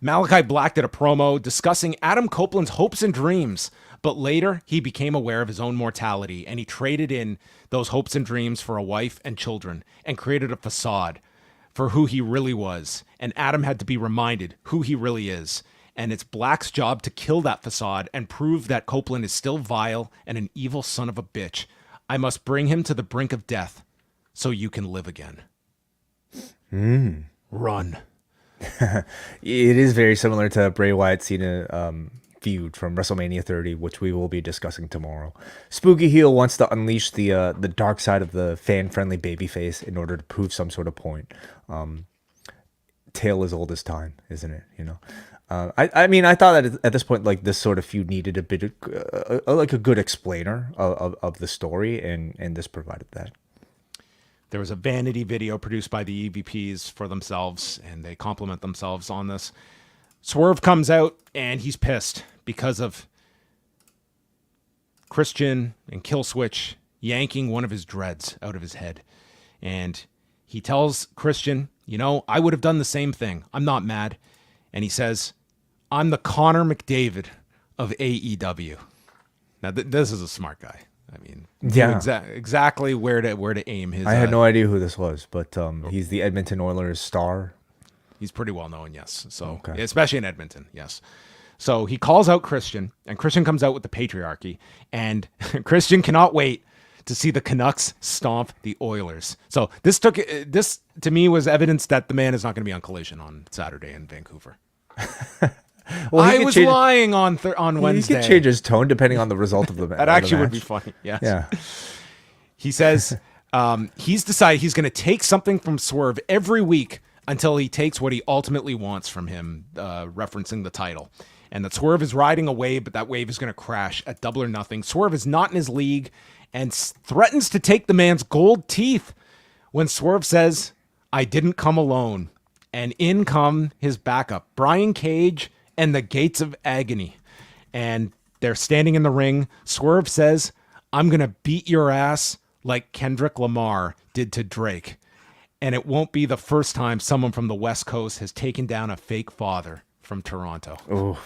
Malachi Black did a promo discussing Adam Copeland's hopes and dreams, but later he became aware of his own mortality and he traded in those hopes and dreams for a wife and children and created a facade for who he really was. And Adam had to be reminded who he really is. And it's Black's job to kill that facade and prove that Copeland is still vile and an evil son of a bitch. I must bring him to the brink of death so you can live again. Run. It is very similar to Bray Wyatt Cena feud from WrestleMania 30, which we will be discussing tomorrow. Spooky Heel wants to unleash the dark side of the fan-friendly babyface in order to prove some sort of point. Tale as old as time, isn't it? You know, I mean, I thought that at this point, like, this sort of feud needed a bit of, like, a good explainer of the story, and this provided that. There was a vanity video produced by the EVPs for themselves, and they compliment themselves on this. Swerve comes out, and he's pissed because of Christian and Killswitch yanking one of his dreads out of his head. And he tells Christian, you know, I would have done the same thing. I'm not mad. And he says, I'm the Connor McDavid of AEW. Now, this is a smart guy. I mean, yeah, exactly where to aim his. I had no idea who this was, but he's the Edmonton Oilers star. He's pretty well known, yes. So, okay. Especially in Edmonton, yes. So he calls out Christian, and Christian comes out with the patriarchy, and Christian cannot wait to see the Canucks stomp the Oilers. So this to me was evidence that the man is not going to be on Collision on Saturday in Vancouver. Well, I was lying on Wednesday. He could change his tone depending on the result of the match. That actually would be funny. Yes. Yeah. He says he's decided he's going to take something from Swerve every week until he takes what he ultimately wants from him, referencing the title. And that Swerve is riding a wave, but that wave is going to crash at Double or Nothing. Swerve is not in his league and threatens to take the man's gold teeth when Swerve says, I didn't come alone. And in come his backup, Brian Cage and the Gates of Agony. And they're standing in the ring. Swerve says, I'm going to beat your ass like Kendrick Lamar did to Drake. And it won't be the first time someone from the West Coast has taken down a fake father from Toronto. Oh,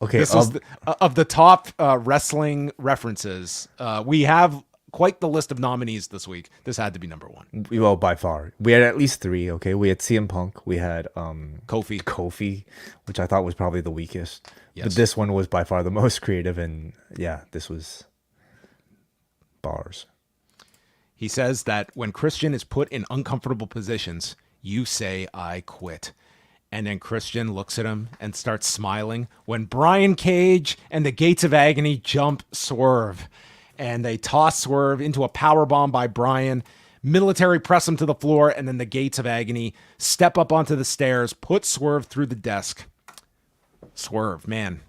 okay. This was of the top wrestling references. We have quite the list of nominees this week. This had to be number one. Well, by far. We had at least three, okay? We had CM Punk. We had Kofi, which I thought was probably the weakest. Yes. But this one was by far the most creative, and yeah, this was bars. He says that when Christian is put in uncomfortable positions, you say, I quit. And then Christian looks at him and starts smiling when Brian Cage and the Gates of Agony jump Swerve. And they toss Swerve into a powerbomb by Brian, military press him to the floor, and then the Gates of Agony step up onto the stairs, put Swerve through the desk. Swerve, man,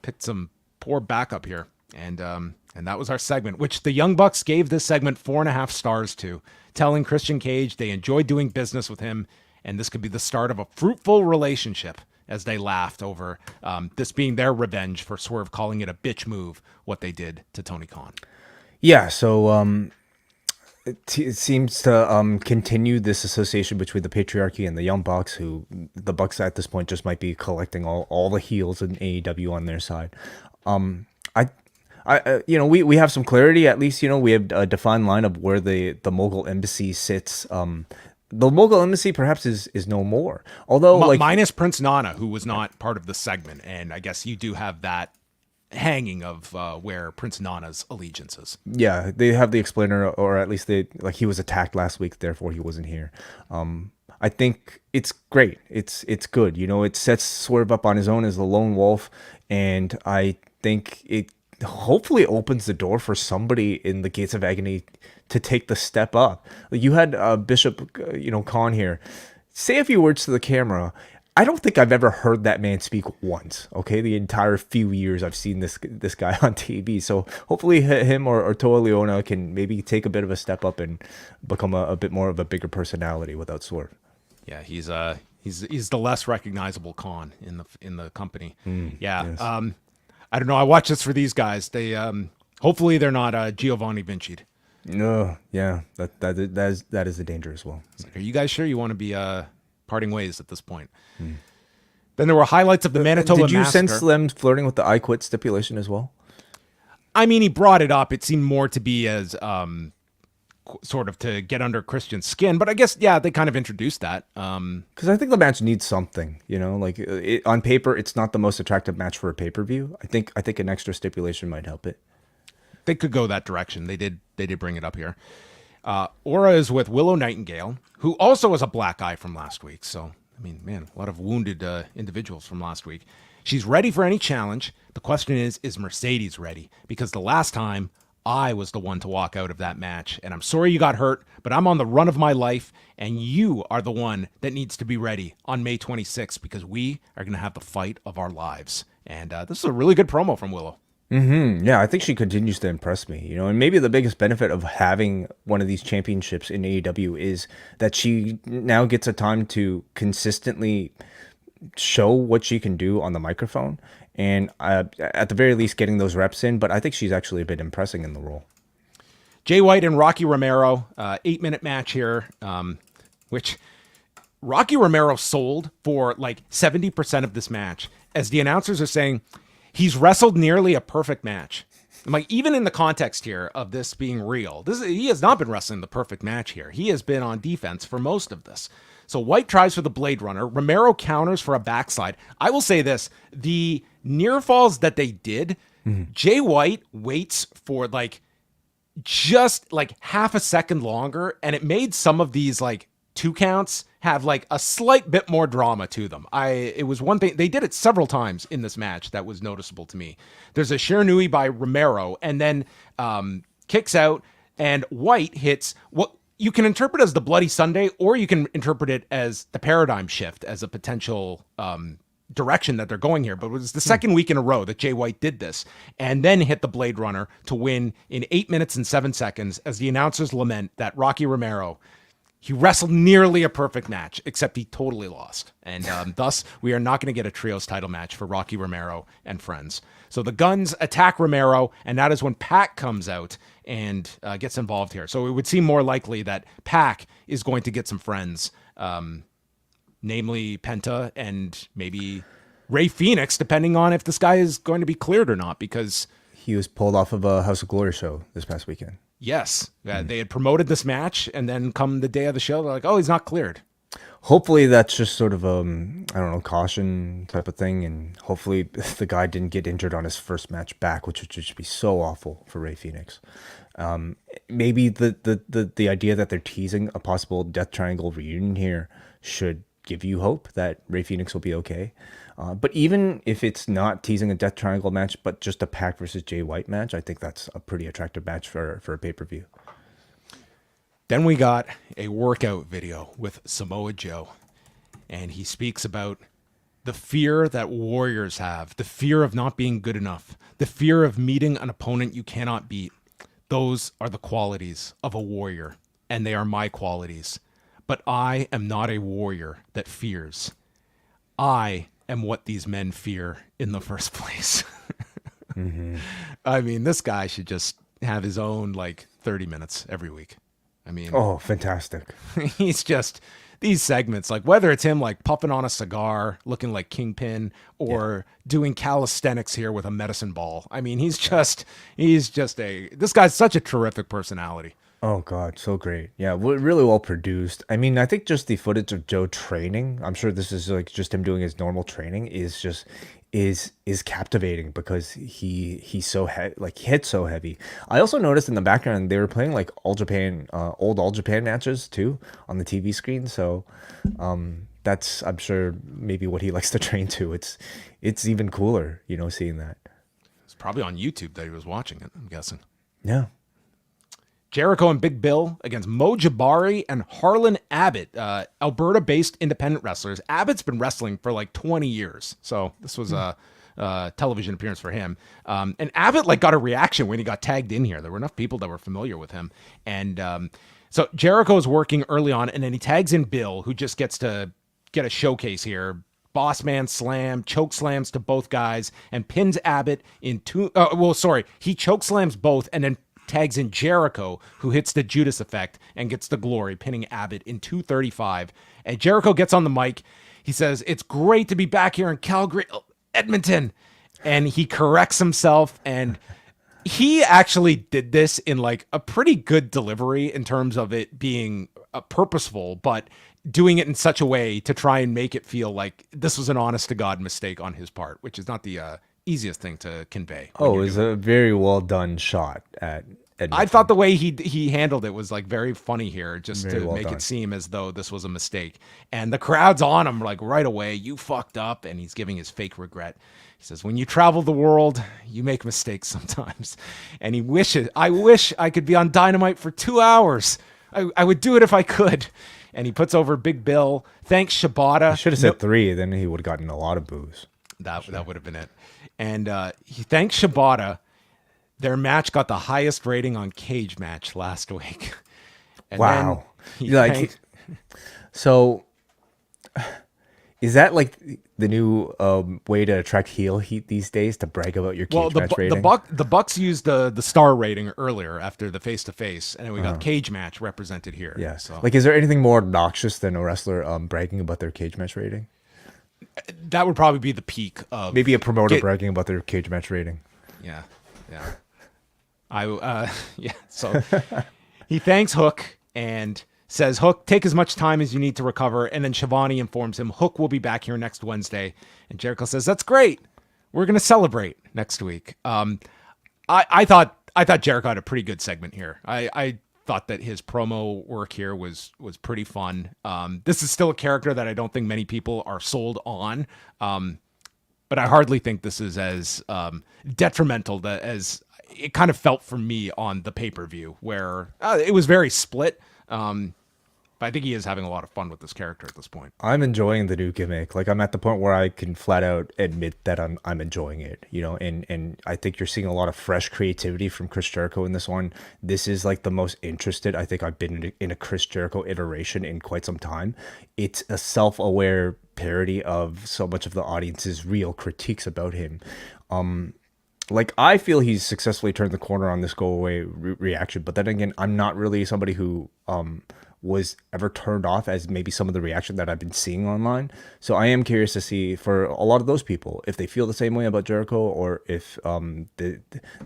picked some poor backup here. And that was our segment, which the Young Bucks gave this segment 4.5 stars to, telling Christian Cage they enjoyed doing business with him, and this could be the start of a fruitful relationship, as they laughed over this being their revenge for Swerve calling it a bitch move, what they did to Tony Khan. Yeah, so it seems to continue this association between the patriarchy and the Young Bucks, who the Bucks at this point just might be collecting all the heels in AEW on their side. We have some clarity, at least, we have a defined line of where the Mogul Embassy sits. The Mogul Embassy perhaps is no more. Although minus Prince Nana, who was not part of the segment, and I guess you do have that hanging of where Prince Nana's allegiance is. Yeah, they have the explainer, or at least he was attacked last week, therefore he wasn't here. I think it's great. It's good. It sets Swerve up on his own as the lone wolf, and I think it hopefully opens the door for somebody in the Gates of Agony to take the step up. You had Bishop, Khan here, say a few words to the camera. I don't think I've ever heard that man speak once. Okay, the entire few years I've seen this guy on TV. So hopefully him or Toa Leona can maybe take a bit of a step up and become a bit more of a bigger personality without Swerve. Yeah, he's the less recognizable Khan in the company. Yeah. Yes. I don't know. I watch this for these guys. They hopefully they're not Giovanni Vinci. No, yeah, that is a danger as well. Are you guys sure you want to be parting ways at this point? Then there were highlights of the Manitoba Did you Massacre. sense them flirting with the I Quit stipulation as well? I mean, he brought it up. It seemed more to be as sort of to get under Christian's skin. But I guess, yeah, they kind of introduced that. Because I think the match needs something, you know, like on paper, it's not the most attractive match for a pay-per-view. I think an extra stipulation might help it. They could go that direction. They did bring it up here. Aura is with Willow Nightingale, who also was a black eye from last week. So, I mean, man, a lot of wounded individuals from last week. She's ready for any challenge. The question is Mercedes ready? Because the last time, I was the one to walk out of that match. And I'm sorry you got hurt, but I'm on the run of my life, and you are the one that needs to be ready on May 26th, because we are going to have the fight of our lives. And this is a really good promo from Willow. Yeah, I think she continues to impress me, you know, and maybe the biggest benefit of having one of these championships in AEW is that she now gets a time to consistently show what she can do on the microphone, and at the very least getting those reps in. But I think she's actually been impressing in the role. Jay White and Rocky Romero, 8-minute match here, which Rocky Romero sold for like 70% of this match, as the announcers are saying he's wrestled nearly a perfect match. I'm like, even in the context here of this being real, he has not been wrestling the perfect match here. He has been on defense for most of this. So White tries for the Blade Runner. Romero counters for a backslide. I will say this, the near falls that they did, Jay White waits for like just like half a second longer, and it made some of these like 2 counts have like a slight bit more drama to them. It was one thing, they did it several times in this match that was noticeable to me. There's a Shiranui by Romero, and then kicks out, and White hits what you can interpret as the Bloody Sunday, or you can interpret it as the paradigm shift, as a potential direction that they're going here. But it was the second week in a row that Jay White did this, and then hit the Blade Runner to win in 8 minutes and 7 seconds, as the announcers lament that Rocky Romero, he wrestled nearly a perfect match, except he totally lost. And thus, we are not going to get a trios title match for Rocky Romero and friends. So the Guns attack Romero, and that is when Pac comes out and gets involved here. So it would seem more likely that Pac is going to get some friends, namely Penta and maybe Ray Phoenix, depending on if this guy is going to be cleared or not, because He was pulled off of a House of Glory show this past weekend. yes, they had promoted this match, and then come the day of the show, they're like, oh, he's not cleared. Hopefully that's just sort of I don't know, caution type of thing, and hopefully the guy didn't get injured on his first match back, which would just be so awful for Ray Phoenix. Maybe the idea that they're teasing a possible Death Triangle reunion here should give you hope that Ray Phoenix will be okay. But even if it's not teasing a Death Triangle match, but just a Pac versus Jay White match, I think that's a pretty attractive match for a pay-per-view. Then we got a workout video with Samoa Joe, and he speaks about the fear that warriors have, the fear of not being good enough, the fear of meeting an opponent you cannot beat. Those are the qualities of a warrior, and they are my qualities. But I am not a warrior that fears. I am what these men fear in the first place. I mean, this guy should just have his own like 30 minutes every week. I mean, Oh, fantastic. he's just these segments, like whether it's him like puffing on a cigar, looking like Kingpin, or doing calisthenics here with a medicine ball. I mean, this guy's such a terrific personality. Oh God, so great. Yeah, really well produced. I mean, I think just the footage of Joe training, I'm sure this is like just him doing his normal training, is captivating, because he's so like hits so heavy. I also noticed in the background they were playing like old All Japan matches too on the TV screen. So that's, I'm sure, maybe what he likes to train to. It's even cooler, you know, seeing that. It's probably on YouTube that he was watching it, I'm guessing. Yeah. Jericho and Big Bill against Mo Jabari and Harlon Abbott, Alberta-based independent wrestlers. Abbott's been wrestling for like 20 years, so this was a television appearance for him. And Abbott like got a reaction when he got tagged in here. There were enough people that were familiar with him. And so Jericho is working early on, and then he tags in Bill, who just gets to get a showcase here. Boss man slam, choke slams to both guys, and pins Abbott in two. He choke slams both, and then tags in Jericho, who hits the Judas effect and gets the glory, pinning Abbott in 2:35. And Jericho gets on the mic. He says, "It's great to be back here in Calgary, Edmonton." And he corrects himself, and he actually did this in like a pretty good delivery in terms of it being purposeful, but doing it in such a way to try and make it feel like this was an honest to God mistake on his part, which is not the easiest thing to convey. Oh, it was a very well done shot at Edmonton. I thought the way he handled it was like very funny here, just Very to well make done. it seem as though this was a mistake. And the crowd's on him like right away. "You fucked up," and he's giving his fake regret. He says, "When you travel the world, you make mistakes sometimes." And he wishes, "I wish I could be on Dynamite for 2 hours. I would do it if I could." And he puts over Big Bill. Thanks, Shibata. Should have said 3, then he would have gotten a lot of boos. That would have been it. And he thanks Shibata. Their match got the highest rating on Cage Match last week. And Wow. then he Like, thanked- so is that like the new way to attract heel heat these days, to brag about your Cage Match rating? the Bucks used the star rating earlier after the face-to-face, and then we got Cage Match represented here. Yeah. So Like, is there anything more obnoxious than a wrestler bragging about their Cage Match rating? that would probably be the peak of Maybe a promoter Get- bragging about their Cage Match rating. Yeah. So he thanks Hook and says, "Hook, take as much time as you need to recover." And then Shivani informs him Hook will be back here next Wednesday. And Jericho says, "That's great. We're going to celebrate next week." I thought Jericho had a pretty good segment here. I thought that his promo work here was pretty fun. This is still a character that I don't think many people are sold on. But I hardly think this is as detrimental as it kind of felt for me on the pay-per-view, where it was very split. But I think he is having a lot of fun with this character at this point. I'm enjoying the new gimmick. Like, I'm at the point where I can flat out admit that I'm enjoying it, you know, and I think you're seeing a lot of fresh creativity from Chris Jericho in this one. This is like the most interested I think I've been in a Chris Jericho iteration in quite some time. It's a self-aware parody of so much of the audience's real critiques about him. Like, I feel he's successfully turned the corner on this go away reaction, but then again, I'm not really somebody who was ever turned off as maybe some of the reaction that I've been seeing online. So I am curious to see, for a lot of those people, if they feel the same way about Jericho, or if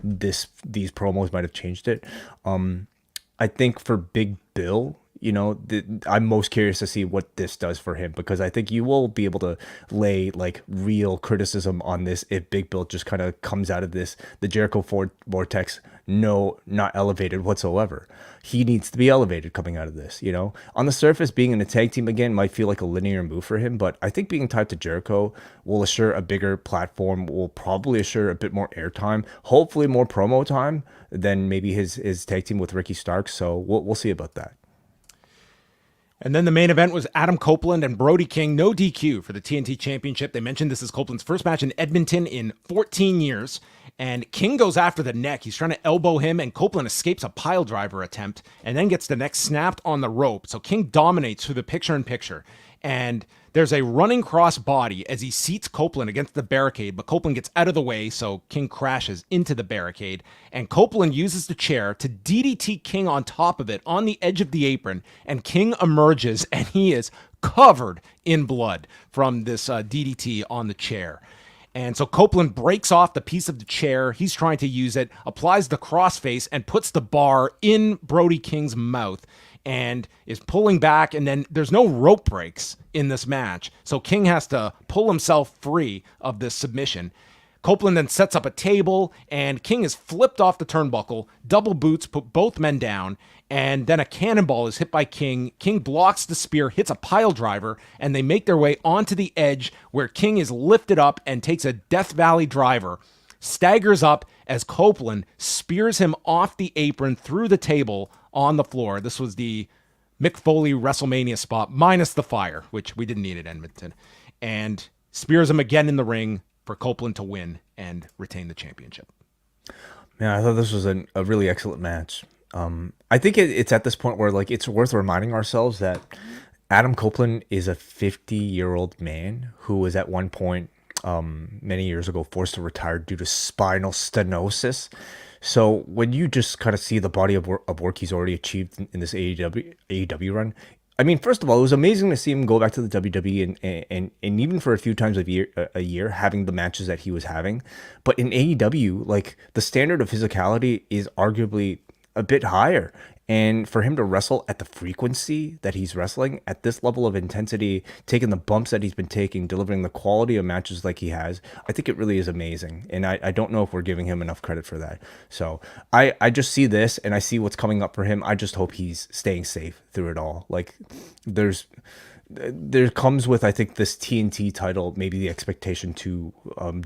these promos might have changed it. I think for Big Bill, you know, I'm most curious to see what this does for him, because I think you will be able to lay like real criticism on this if Big Bill just kind of comes out of this, the Jericho vortex, not elevated whatsoever. He needs to be elevated coming out of this, you know. On the surface, being in a tag team again might feel like a linear move for him, but I think being tied to Jericho will assure a bigger platform, will probably assure a bit more airtime, hopefully more promo time than maybe his tag team with Ricky Starks. So we'll see about that. And then the main event was Adam Copeland and Brody King, no DQ for the TNT Championship. They mentioned this is Copeland's first match in Edmonton in 14 years. And King goes after the neck. He's trying to elbow him, and Copeland escapes a pile driver attempt and then gets the neck snapped on the rope. So King dominates through the picture-in-picture. And there's a running cross body as he seats Copeland against the barricade, but Copeland gets out of the way, so King crashes into the barricade. And Copeland uses the chair to DDT King on top of it on the edge of the apron, and King emerges, and he is covered in blood from this DDT on the chair. And so Copeland breaks off the piece of the chair. He's trying to use it, applies the crossface, and puts the bar in Brody King's mouth and is pulling back. And then there's no rope breaks in this match, so King has to pull himself free of this submission. Copeland then sets up a table, and King is flipped off the turnbuckle, double boots, put both men down, and then a cannonball is hit by King. King blocks the spear, hits a pile driver, and they make their way onto the edge, where King is lifted up and takes a Death Valley driver, staggers up as Copeland spears him off the apron through the table on the floor. This was the Mick Foley WrestleMania spot, minus the fire, which we didn't need at Edmonton, and spears him again in the ring for Copeland to win and retain the championship. Yeah, I thought this was a really excellent match. I think it's at this point where like it's worth reminding ourselves that Adam Copeland is a 50-year-old man who was at one point many years ago forced to retire due to spinal stenosis. So when you just kind of see the body of work he's already achieved in this AEW run, I mean, first of all, it was amazing to see him go back to the WWE and even for a few times a year having the matches that he was having. But in AEW, like the standard of physicality is arguably a bit higher. And for him to wrestle at the frequency that he's wrestling, at this level of intensity, taking the bumps that he's been taking, delivering the quality of matches like he has, I think it really is amazing. And I don't know if we're giving him enough credit for that. So I just see this and I see what's coming up for him. I just hope he's staying safe through it all. Like there comes with, I think, this TNT title, maybe the expectation to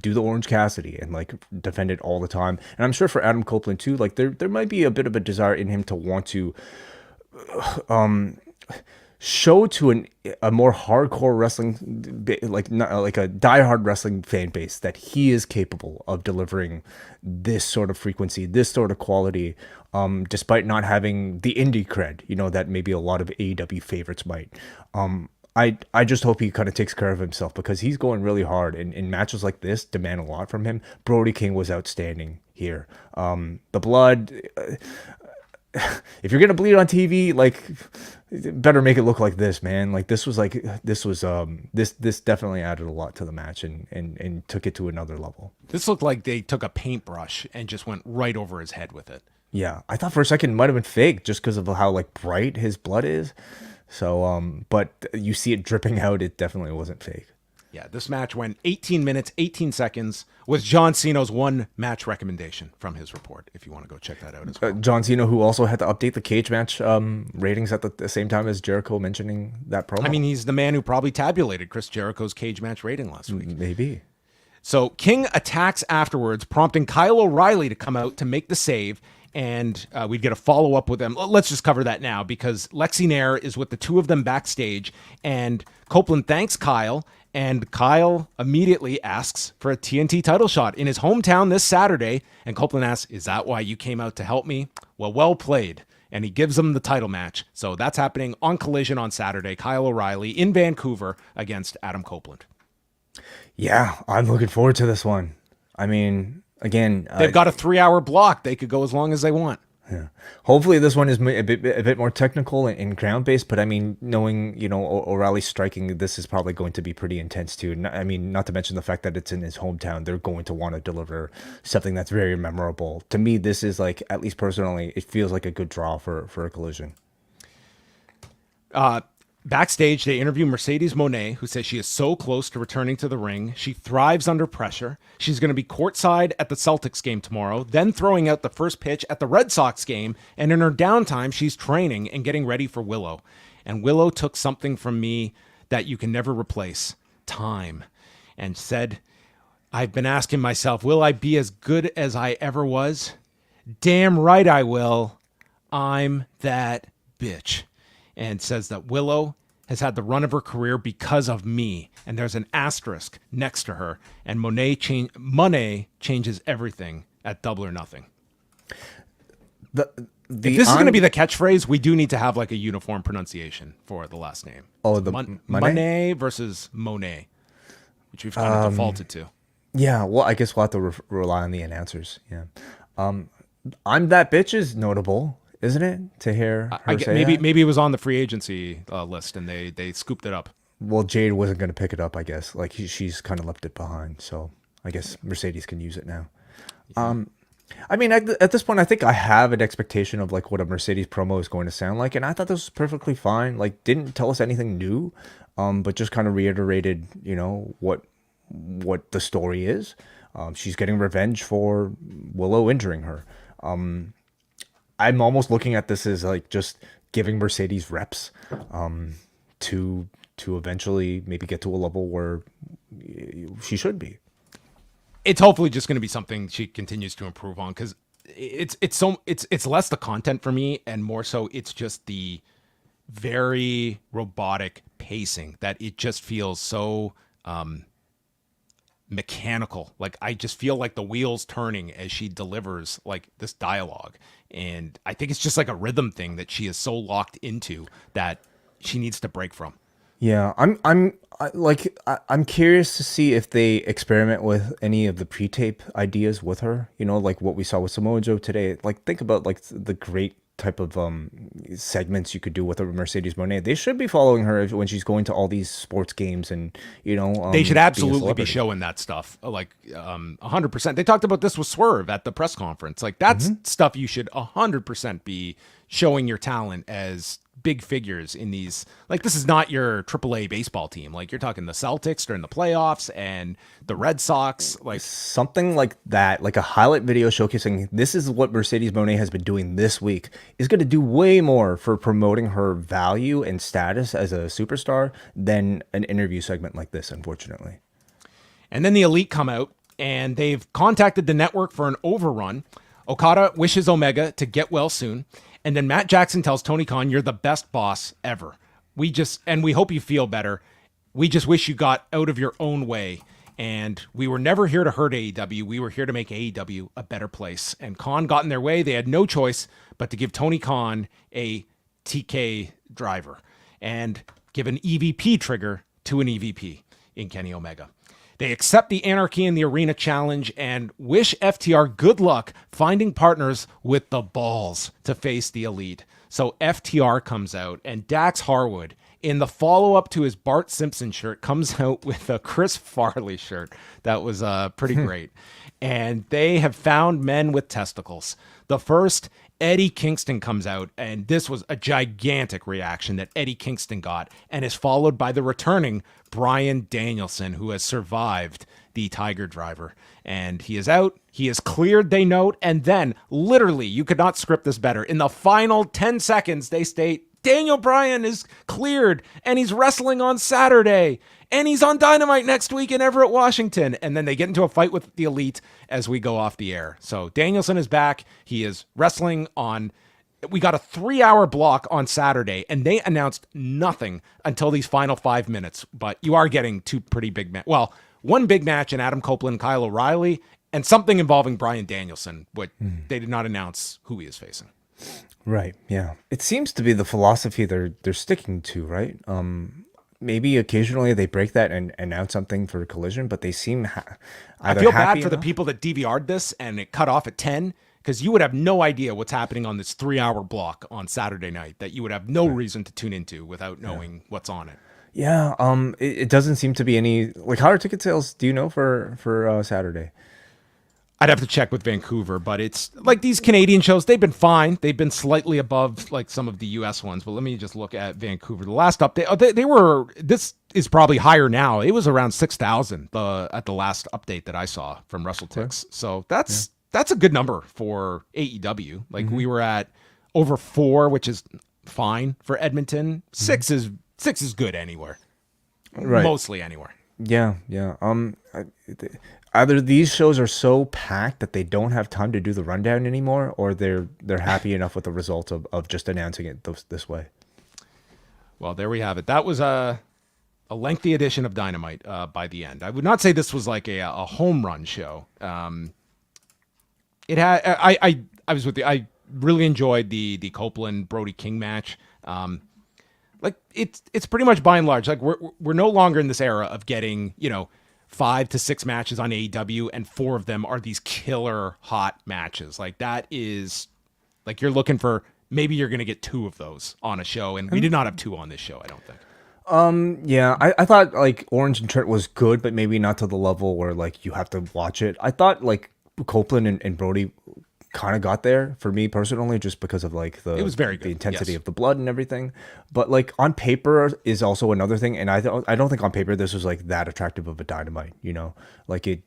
do the Orange Cassidy and like defend it all the time. And I'm sure for Adam Copeland too, like there might be a bit of a desire in him to want to show to a more hardcore wrestling, like not like a diehard wrestling fan base, that he is capable of delivering this sort of frequency, this sort of quality, despite not having the indie cred, you know, that maybe a lot of AEW favorites might. I just hope he kind of takes care of himself, because he's going really hard, and in matches like this demand a lot from him. Brody King was outstanding here. The blood, if you're gonna bleed on TV, like, better make it look like this, man. Like this definitely added a lot to the match and took it to another level. This looked like they took a paintbrush and just went right over his head with it. Yeah, I thought for a second it might have been fake just because of how like bright his blood is. So, but you see it dripping out. It definitely wasn't fake. Yeah, this match went 18 minutes, 18 seconds, with John Cena's one match recommendation from his report, if you want to go check that out as well. John Cena, who also had to update the cage match ratings at the same time as Jericho mentioning that promo. I mean, he's the man who probably tabulated Chris Jericho's cage match rating last week. Maybe. So King attacks afterwards, prompting Kyle O'Reilly to come out to make the save, and we'd get a follow-up with them. Let's just cover that now, because Lexi Nair is with the two of them backstage, and Copeland thanks Kyle, and Kyle immediately asks for a TNT title shot in his hometown this Saturday, and Copeland asks, "Is that why you came out to help me?" Well played. And he gives them the title match. So that's happening on Collision on Saturday. Kyle O'Reilly in Vancouver against Adam Copeland. Yeah, I'm looking forward to this one. I mean, again, they've got a 3-hour block. They could go as long as they want. Yeah. Hopefully this one is a bit more technical and ground based, but I mean, knowing, you know, O'Reilly striking, this is probably going to be pretty intense too. I mean, not to mention the fact that it's in his hometown, they're going to want to deliver something that's very memorable. To me, this is like, at least personally, it feels like a good draw for a Collision. Backstage, they interview Mercedes Moné, who says she is so close to returning to the ring. She thrives under pressure. She's going to be courtside at the Celtics game tomorrow, then throwing out the first pitch at the Red Sox game, and in her downtime, she's training and getting ready for Willow. And Willow took something from me that you can never replace, time, and said, "I've been asking myself, will I be as good as I ever was? Damn right I will. I'm that bitch." And says that Willow has had the run of her career because of me. And there's an asterisk next to her. And Monet changes everything at Double or Nothing. If this is going to be the catchphrase, we do need to have like a uniform pronunciation for the last name. Oh, the Monet versus Monet, which we've kind of defaulted to. Yeah, well, I guess we'll have to rely on the announcers. Yeah. I'm that bitch is notable, isn't it? To hear her say maybe it was on the free agency list and they scooped it up. Well, Jade wasn't going to pick it up, I guess. Like she's kind of left it behind, so I guess Mercedes can use it now. Yeah. I mean, at this point, I think I have an expectation of like what a Mercedes promo is going to sound like, and I thought this was perfectly fine. Like, didn't tell us anything new, but just kind of reiterated, you know, what the story is. She's getting revenge for Willow injuring her. I'm almost looking at this as like just giving Mercedes reps to eventually maybe get to a level where she should be. It's hopefully just going to be something she continues to improve on, because it's less the content for me and more so it's just the very robotic pacing that it just feels so mechanical. Like I just feel like the wheels turning as she delivers like this dialogue, and I think it's just like a rhythm thing that she is so locked into that she needs to break from. Yeah, I'm curious to see if they experiment with any of the pre-tape ideas with her. You know, like what we saw with Samoa Joe today. Like think about like the great type of segments you could do with a Mercedes Moné. They should be following her when she's going to all these sports games, and they should absolutely be showing that stuff, like 100%. They talked about this with Swerve at the press conference. Like that's stuff you should 100% be showing your talent as big figures in these. Like this is not your AAA baseball team. Like you're talking the Celtics during the playoffs and the Red Sox. Like something like that, like a highlight video showcasing this is what Mercedes Moné has been doing this week is going to do way more for promoting her value and status as a superstar than an interview segment like this, unfortunately. And then the Elite come out and they've contacted the network for an overrun. Okada wishes Omega to get well soon. And then Matt Jackson tells Tony Khan, "You're the best boss ever. We hope you feel better. We just wish you got out of your own way. And we were never here to hurt AEW. We were here to make AEW a better place." And Khan got in their way. They had no choice but to give Tony Khan a TK driver and give an EVP trigger to an EVP in Kenny Omega. They accept the Anarchy in the Arena challenge and wish FTR good luck finding partners with the balls to face the Elite. So FTR comes out, and Dax Harwood, in the follow-up to his Bart Simpson shirt, comes out with a Chris Farley shirt. That was pretty great. And they have found men with testicles. The first, Eddie Kingston, comes out, and this was a gigantic reaction that Eddie Kingston got, and is followed by the returning Bryan Danielson, who has survived the Tiger Driver. And he is out, he is cleared, they note, and then, literally, you could not script this better. In the final 10 seconds, they state, Daniel Bryan is cleared, and he's wrestling on Saturday, and he's on Dynamite next week in Everett, Washington. And then they get into a fight with the Elite as we go off the air. So Danielson is back. He is wrestling on... We got a 3-hour block on Saturday, and they announced nothing until these final 5 minutes. But you are getting two pretty big matches. Well, one big match in Adam Copeland, Kyle O'Reilly, and something involving Bryan Danielson, but they did not announce who he is facing. Right, yeah. It seems to be the philosophy they're sticking to, right? Maybe occasionally they break that and announce something for Collision, but they seem I feel bad for the people that DVR'd this and it cut off at 10, because you would have no idea what's happening on this 3-hour block on Saturday night that you would have no reason to tune into without knowing what's on it. Yeah, it doesn't seem to be any... Like, how are ticket sales, do you know, for Saturday? I'd have to check with Vancouver, but it's like these Canadian shows, they've been fine. They've been slightly above like some of the US ones, but let me just look at Vancouver. The last update, this is probably higher now. It was around 6,000 at the last update that I saw from WrestleTix. So that's a good number for AEW. Like we were at over 4, which is fine for Edmonton. 6 is good anywhere. Right. Mostly anywhere. Yeah. Either these shows are so packed that they don't have time to do the rundown anymore, or they're happy enough with the result of just announcing it this way. Well, there we have it. That was a lengthy edition of Dynamite by the end. I would not say this was like a home run show. It had I was with you. I really enjoyed the Copeland Brody King match. Like it's pretty much by and large like we're no longer in this era of getting 5 to 6 matches on AEW, and 4 of them are these killer hot matches. Like that is like you're looking for, maybe you're going to get 2 of those on a show, and we did not have 2 on this show, I don't think. Yeah, I thought like Orange and Trent was good, but maybe not to the level where like you have to watch it. I thought like Copeland and Brody kind of got there for me personally, just because of like it was very good. The intensity of the blood and everything. But like on paper is also another thing, and I don't think on paper this was like that attractive of a Dynamite, like it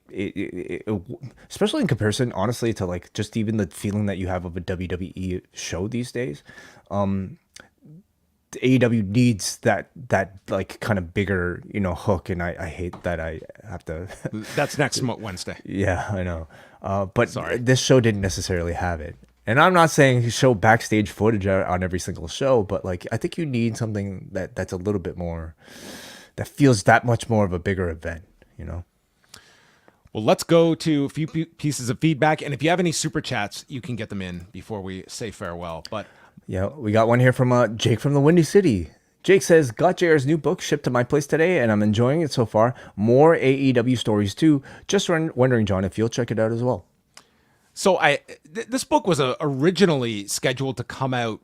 especially in comparison honestly to like just even the feeling that you have of a WWE show these days. AEW needs that like kind of bigger hook, and I hate that I have to that's next Wednesday. Yeah, I know. But sorry, this show didn't necessarily have it. And I'm not saying show backstage footage on every single show, but like I think you need something that's a little bit more, that feels that much more of a bigger event, Well, let's go to a few pieces of feedback, and if you have any super chats, you can get them in before we say farewell. But yeah, we got one here from Jake from the Windy City. Jake says, got JR's new book shipped to my place today, and I'm enjoying it so far. More AEW stories, too. Just wondering, John, if you'll check it out as well. So this book was originally scheduled to come out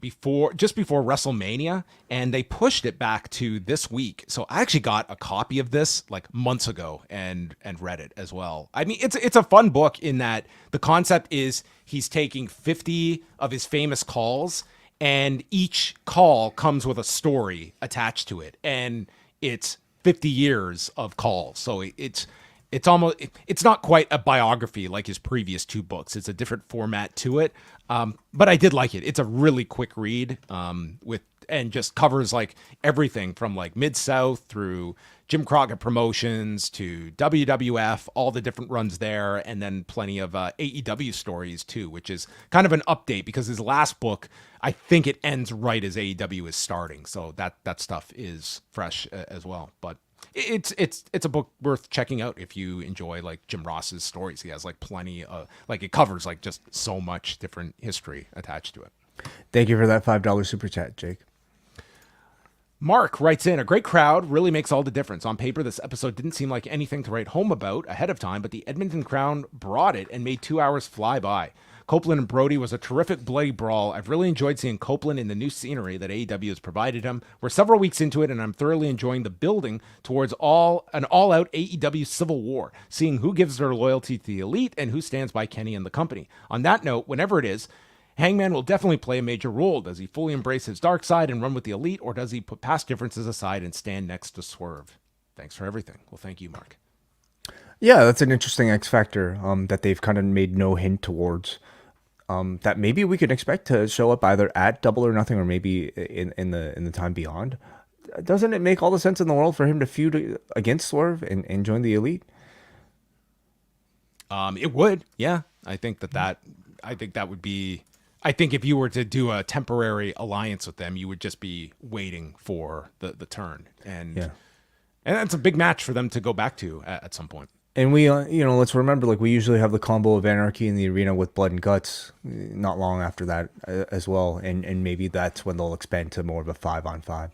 just before WrestleMania, and they pushed it back to this week. So I actually got a copy of this like months ago and read it as well. I mean, it's a fun book in that the concept is he's taking 50 of his famous calls, and each call comes with a story attached to it, and it's 50 years of calls. So it's not quite a biography like his previous two books. It's a different format to it. But I did like it. It's a really quick read and just covers like everything from like Mid-South through Jim Crockett Promotions to WWF, all the different runs there, and then plenty of AEW stories too, which is kind of an update because his last book, I think it ends right as AEW is starting. So that stuff is fresh as well. But it's a book worth checking out if you enjoy like Jim Ross's stories. He has like plenty of like it covers like just so much different history attached to it. Thank you for that $5 super chat, Jake. Mark writes in, a great crowd really makes all the difference. On paper, this episode didn't seem like anything to write home about ahead of time, but the Edmonton crowd brought it and made 2 hours fly by. Copeland and Brody was a terrific bloody brawl. I've really enjoyed seeing Copeland in the new scenery that AEW has provided him. We're several weeks into it, and I'm thoroughly enjoying the building towards an all-out AEW civil war, seeing who gives their loyalty to the elite and who stands by Kenny and the company. On that note, whenever it is, Hangman will definitely play a major role. Does he fully embrace his dark side and run with the elite, or does he put past differences aside and stand next to Swerve? Thanks for everything. Well, thank you, Mark. Yeah, that's an interesting X factor that they've kind of made no hint towards. That maybe we could expect to show up either at Double or Nothing or maybe in the time beyond. Doesn't it make all the sense in the world for him to feud against Swerve and join the elite? It would, yeah. I think that would be. I think if you were to do a temporary alliance with them, you would just be waiting for the turn, and that's a big match for them to go back to at some point. And we, let's remember, like we usually have the combo of Anarchy in the arena with Blood and Guts not long after that as well. And maybe that's when they'll expand to more of a 5-on-5.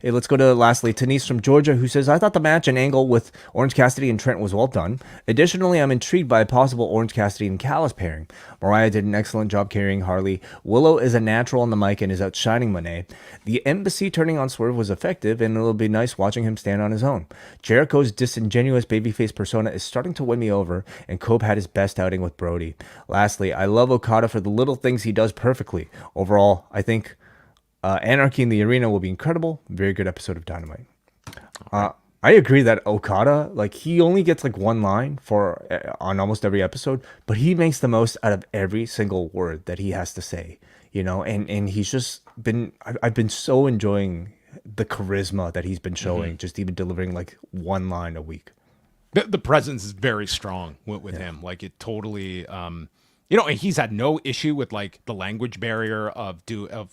Hey, let's go to lastly, Tanise from Georgia, who says, I thought the match and angle with Orange Cassidy and Trent was well done. Additionally, I'm intrigued by a possible Orange Cassidy and Callis pairing. Mariah did an excellent job carrying Harley. Willow is a natural on the mic and is outshining Monet. The embassy turning on Swerve was effective, and it'll be nice watching him stand on his own. Jericho's disingenuous babyface persona is starting to win me over, and Cope had his best outing with Brody. Lastly, I love Okada for the little things he does perfectly. Overall, I think Anarchy in the arena will be incredible. Very good episode of Dynamite. I agree that Okada, like he only gets like one line on almost every episode, but he makes the most out of every single word that he has to say, and he's just been, I've been so enjoying the charisma that he's been showing, just even delivering like one line a week. The presence is very strong with him. Like it totally, and he's had no issue with like the language barrier of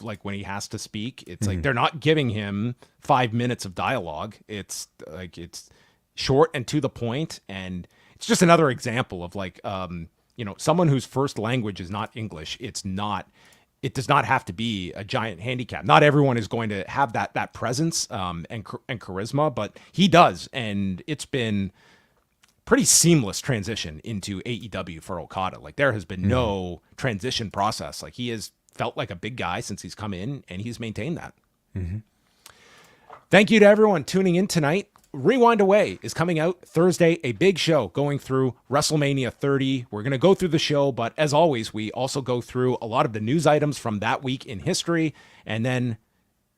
like when he has to speak. It's like they're not giving him 5 minutes of dialogue. It's like it's short and to the point, and it's just another example of like someone whose first language is not English. It does not have to be a giant handicap. Not everyone is going to have that presence and charisma, but he does, and it's been pretty seamless transition into AEW for Okada. Like there has been no transition process. Like he has felt like a big guy since he's come in, and he's maintained that. Thank you to everyone tuning in tonight. Rewind-A-Way is coming out Thursday, a big show going through WrestleMania 30. We're going to go through the show, but as always, we also go through a lot of the news items from that week in history, and then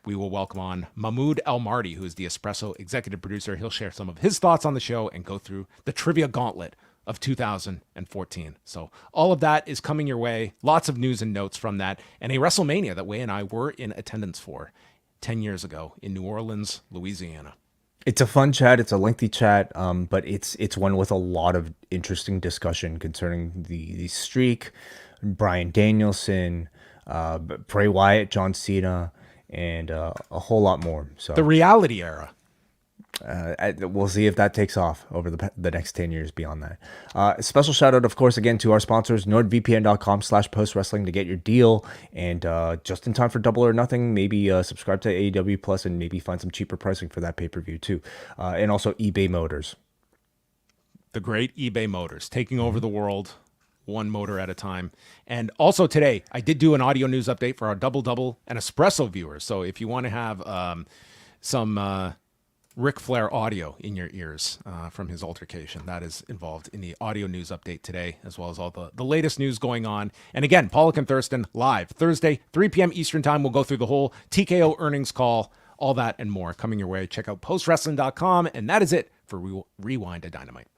we will welcome on Mahmoud El-Mardi, who is the Espresso executive producer. He'll share some of his thoughts on the show and go through the trivia gauntlet of 2014. So all of that is coming your way. Lots of news and notes from that, and a WrestleMania that Way and I were in attendance for 10 years ago in New Orleans, Louisiana. It's a fun chat. It's a lengthy chat, but it's one with a lot of interesting discussion concerning the streak, Bryan Danielson, Bray Wyatt, John Cena, and a whole lot more. So the reality era. We'll see if that takes off over the next 10 years beyond that. A special shout out, of course, again to our sponsors, nordvpn.com/postwrestling to get your deal. And just in time for Double or Nothing, maybe subscribe to AEW Plus and maybe find some cheaper pricing for that pay-per-view too. And also eBay Motors. The great eBay Motors taking over the world one motor at a time. And also today, I did do an audio news update for our Double and Espresso viewers. So if you want to have some Ric Flair audio in your ears from his altercation, that is involved in the audio news update today, as well as all the latest news going on. And again, Pollock and Thurston live Thursday, 3 p.m. Eastern time. We'll go through the whole TKO earnings call, all that and more coming your way. Check out postwrestling.com. And that is it for Rewind to Dynamite.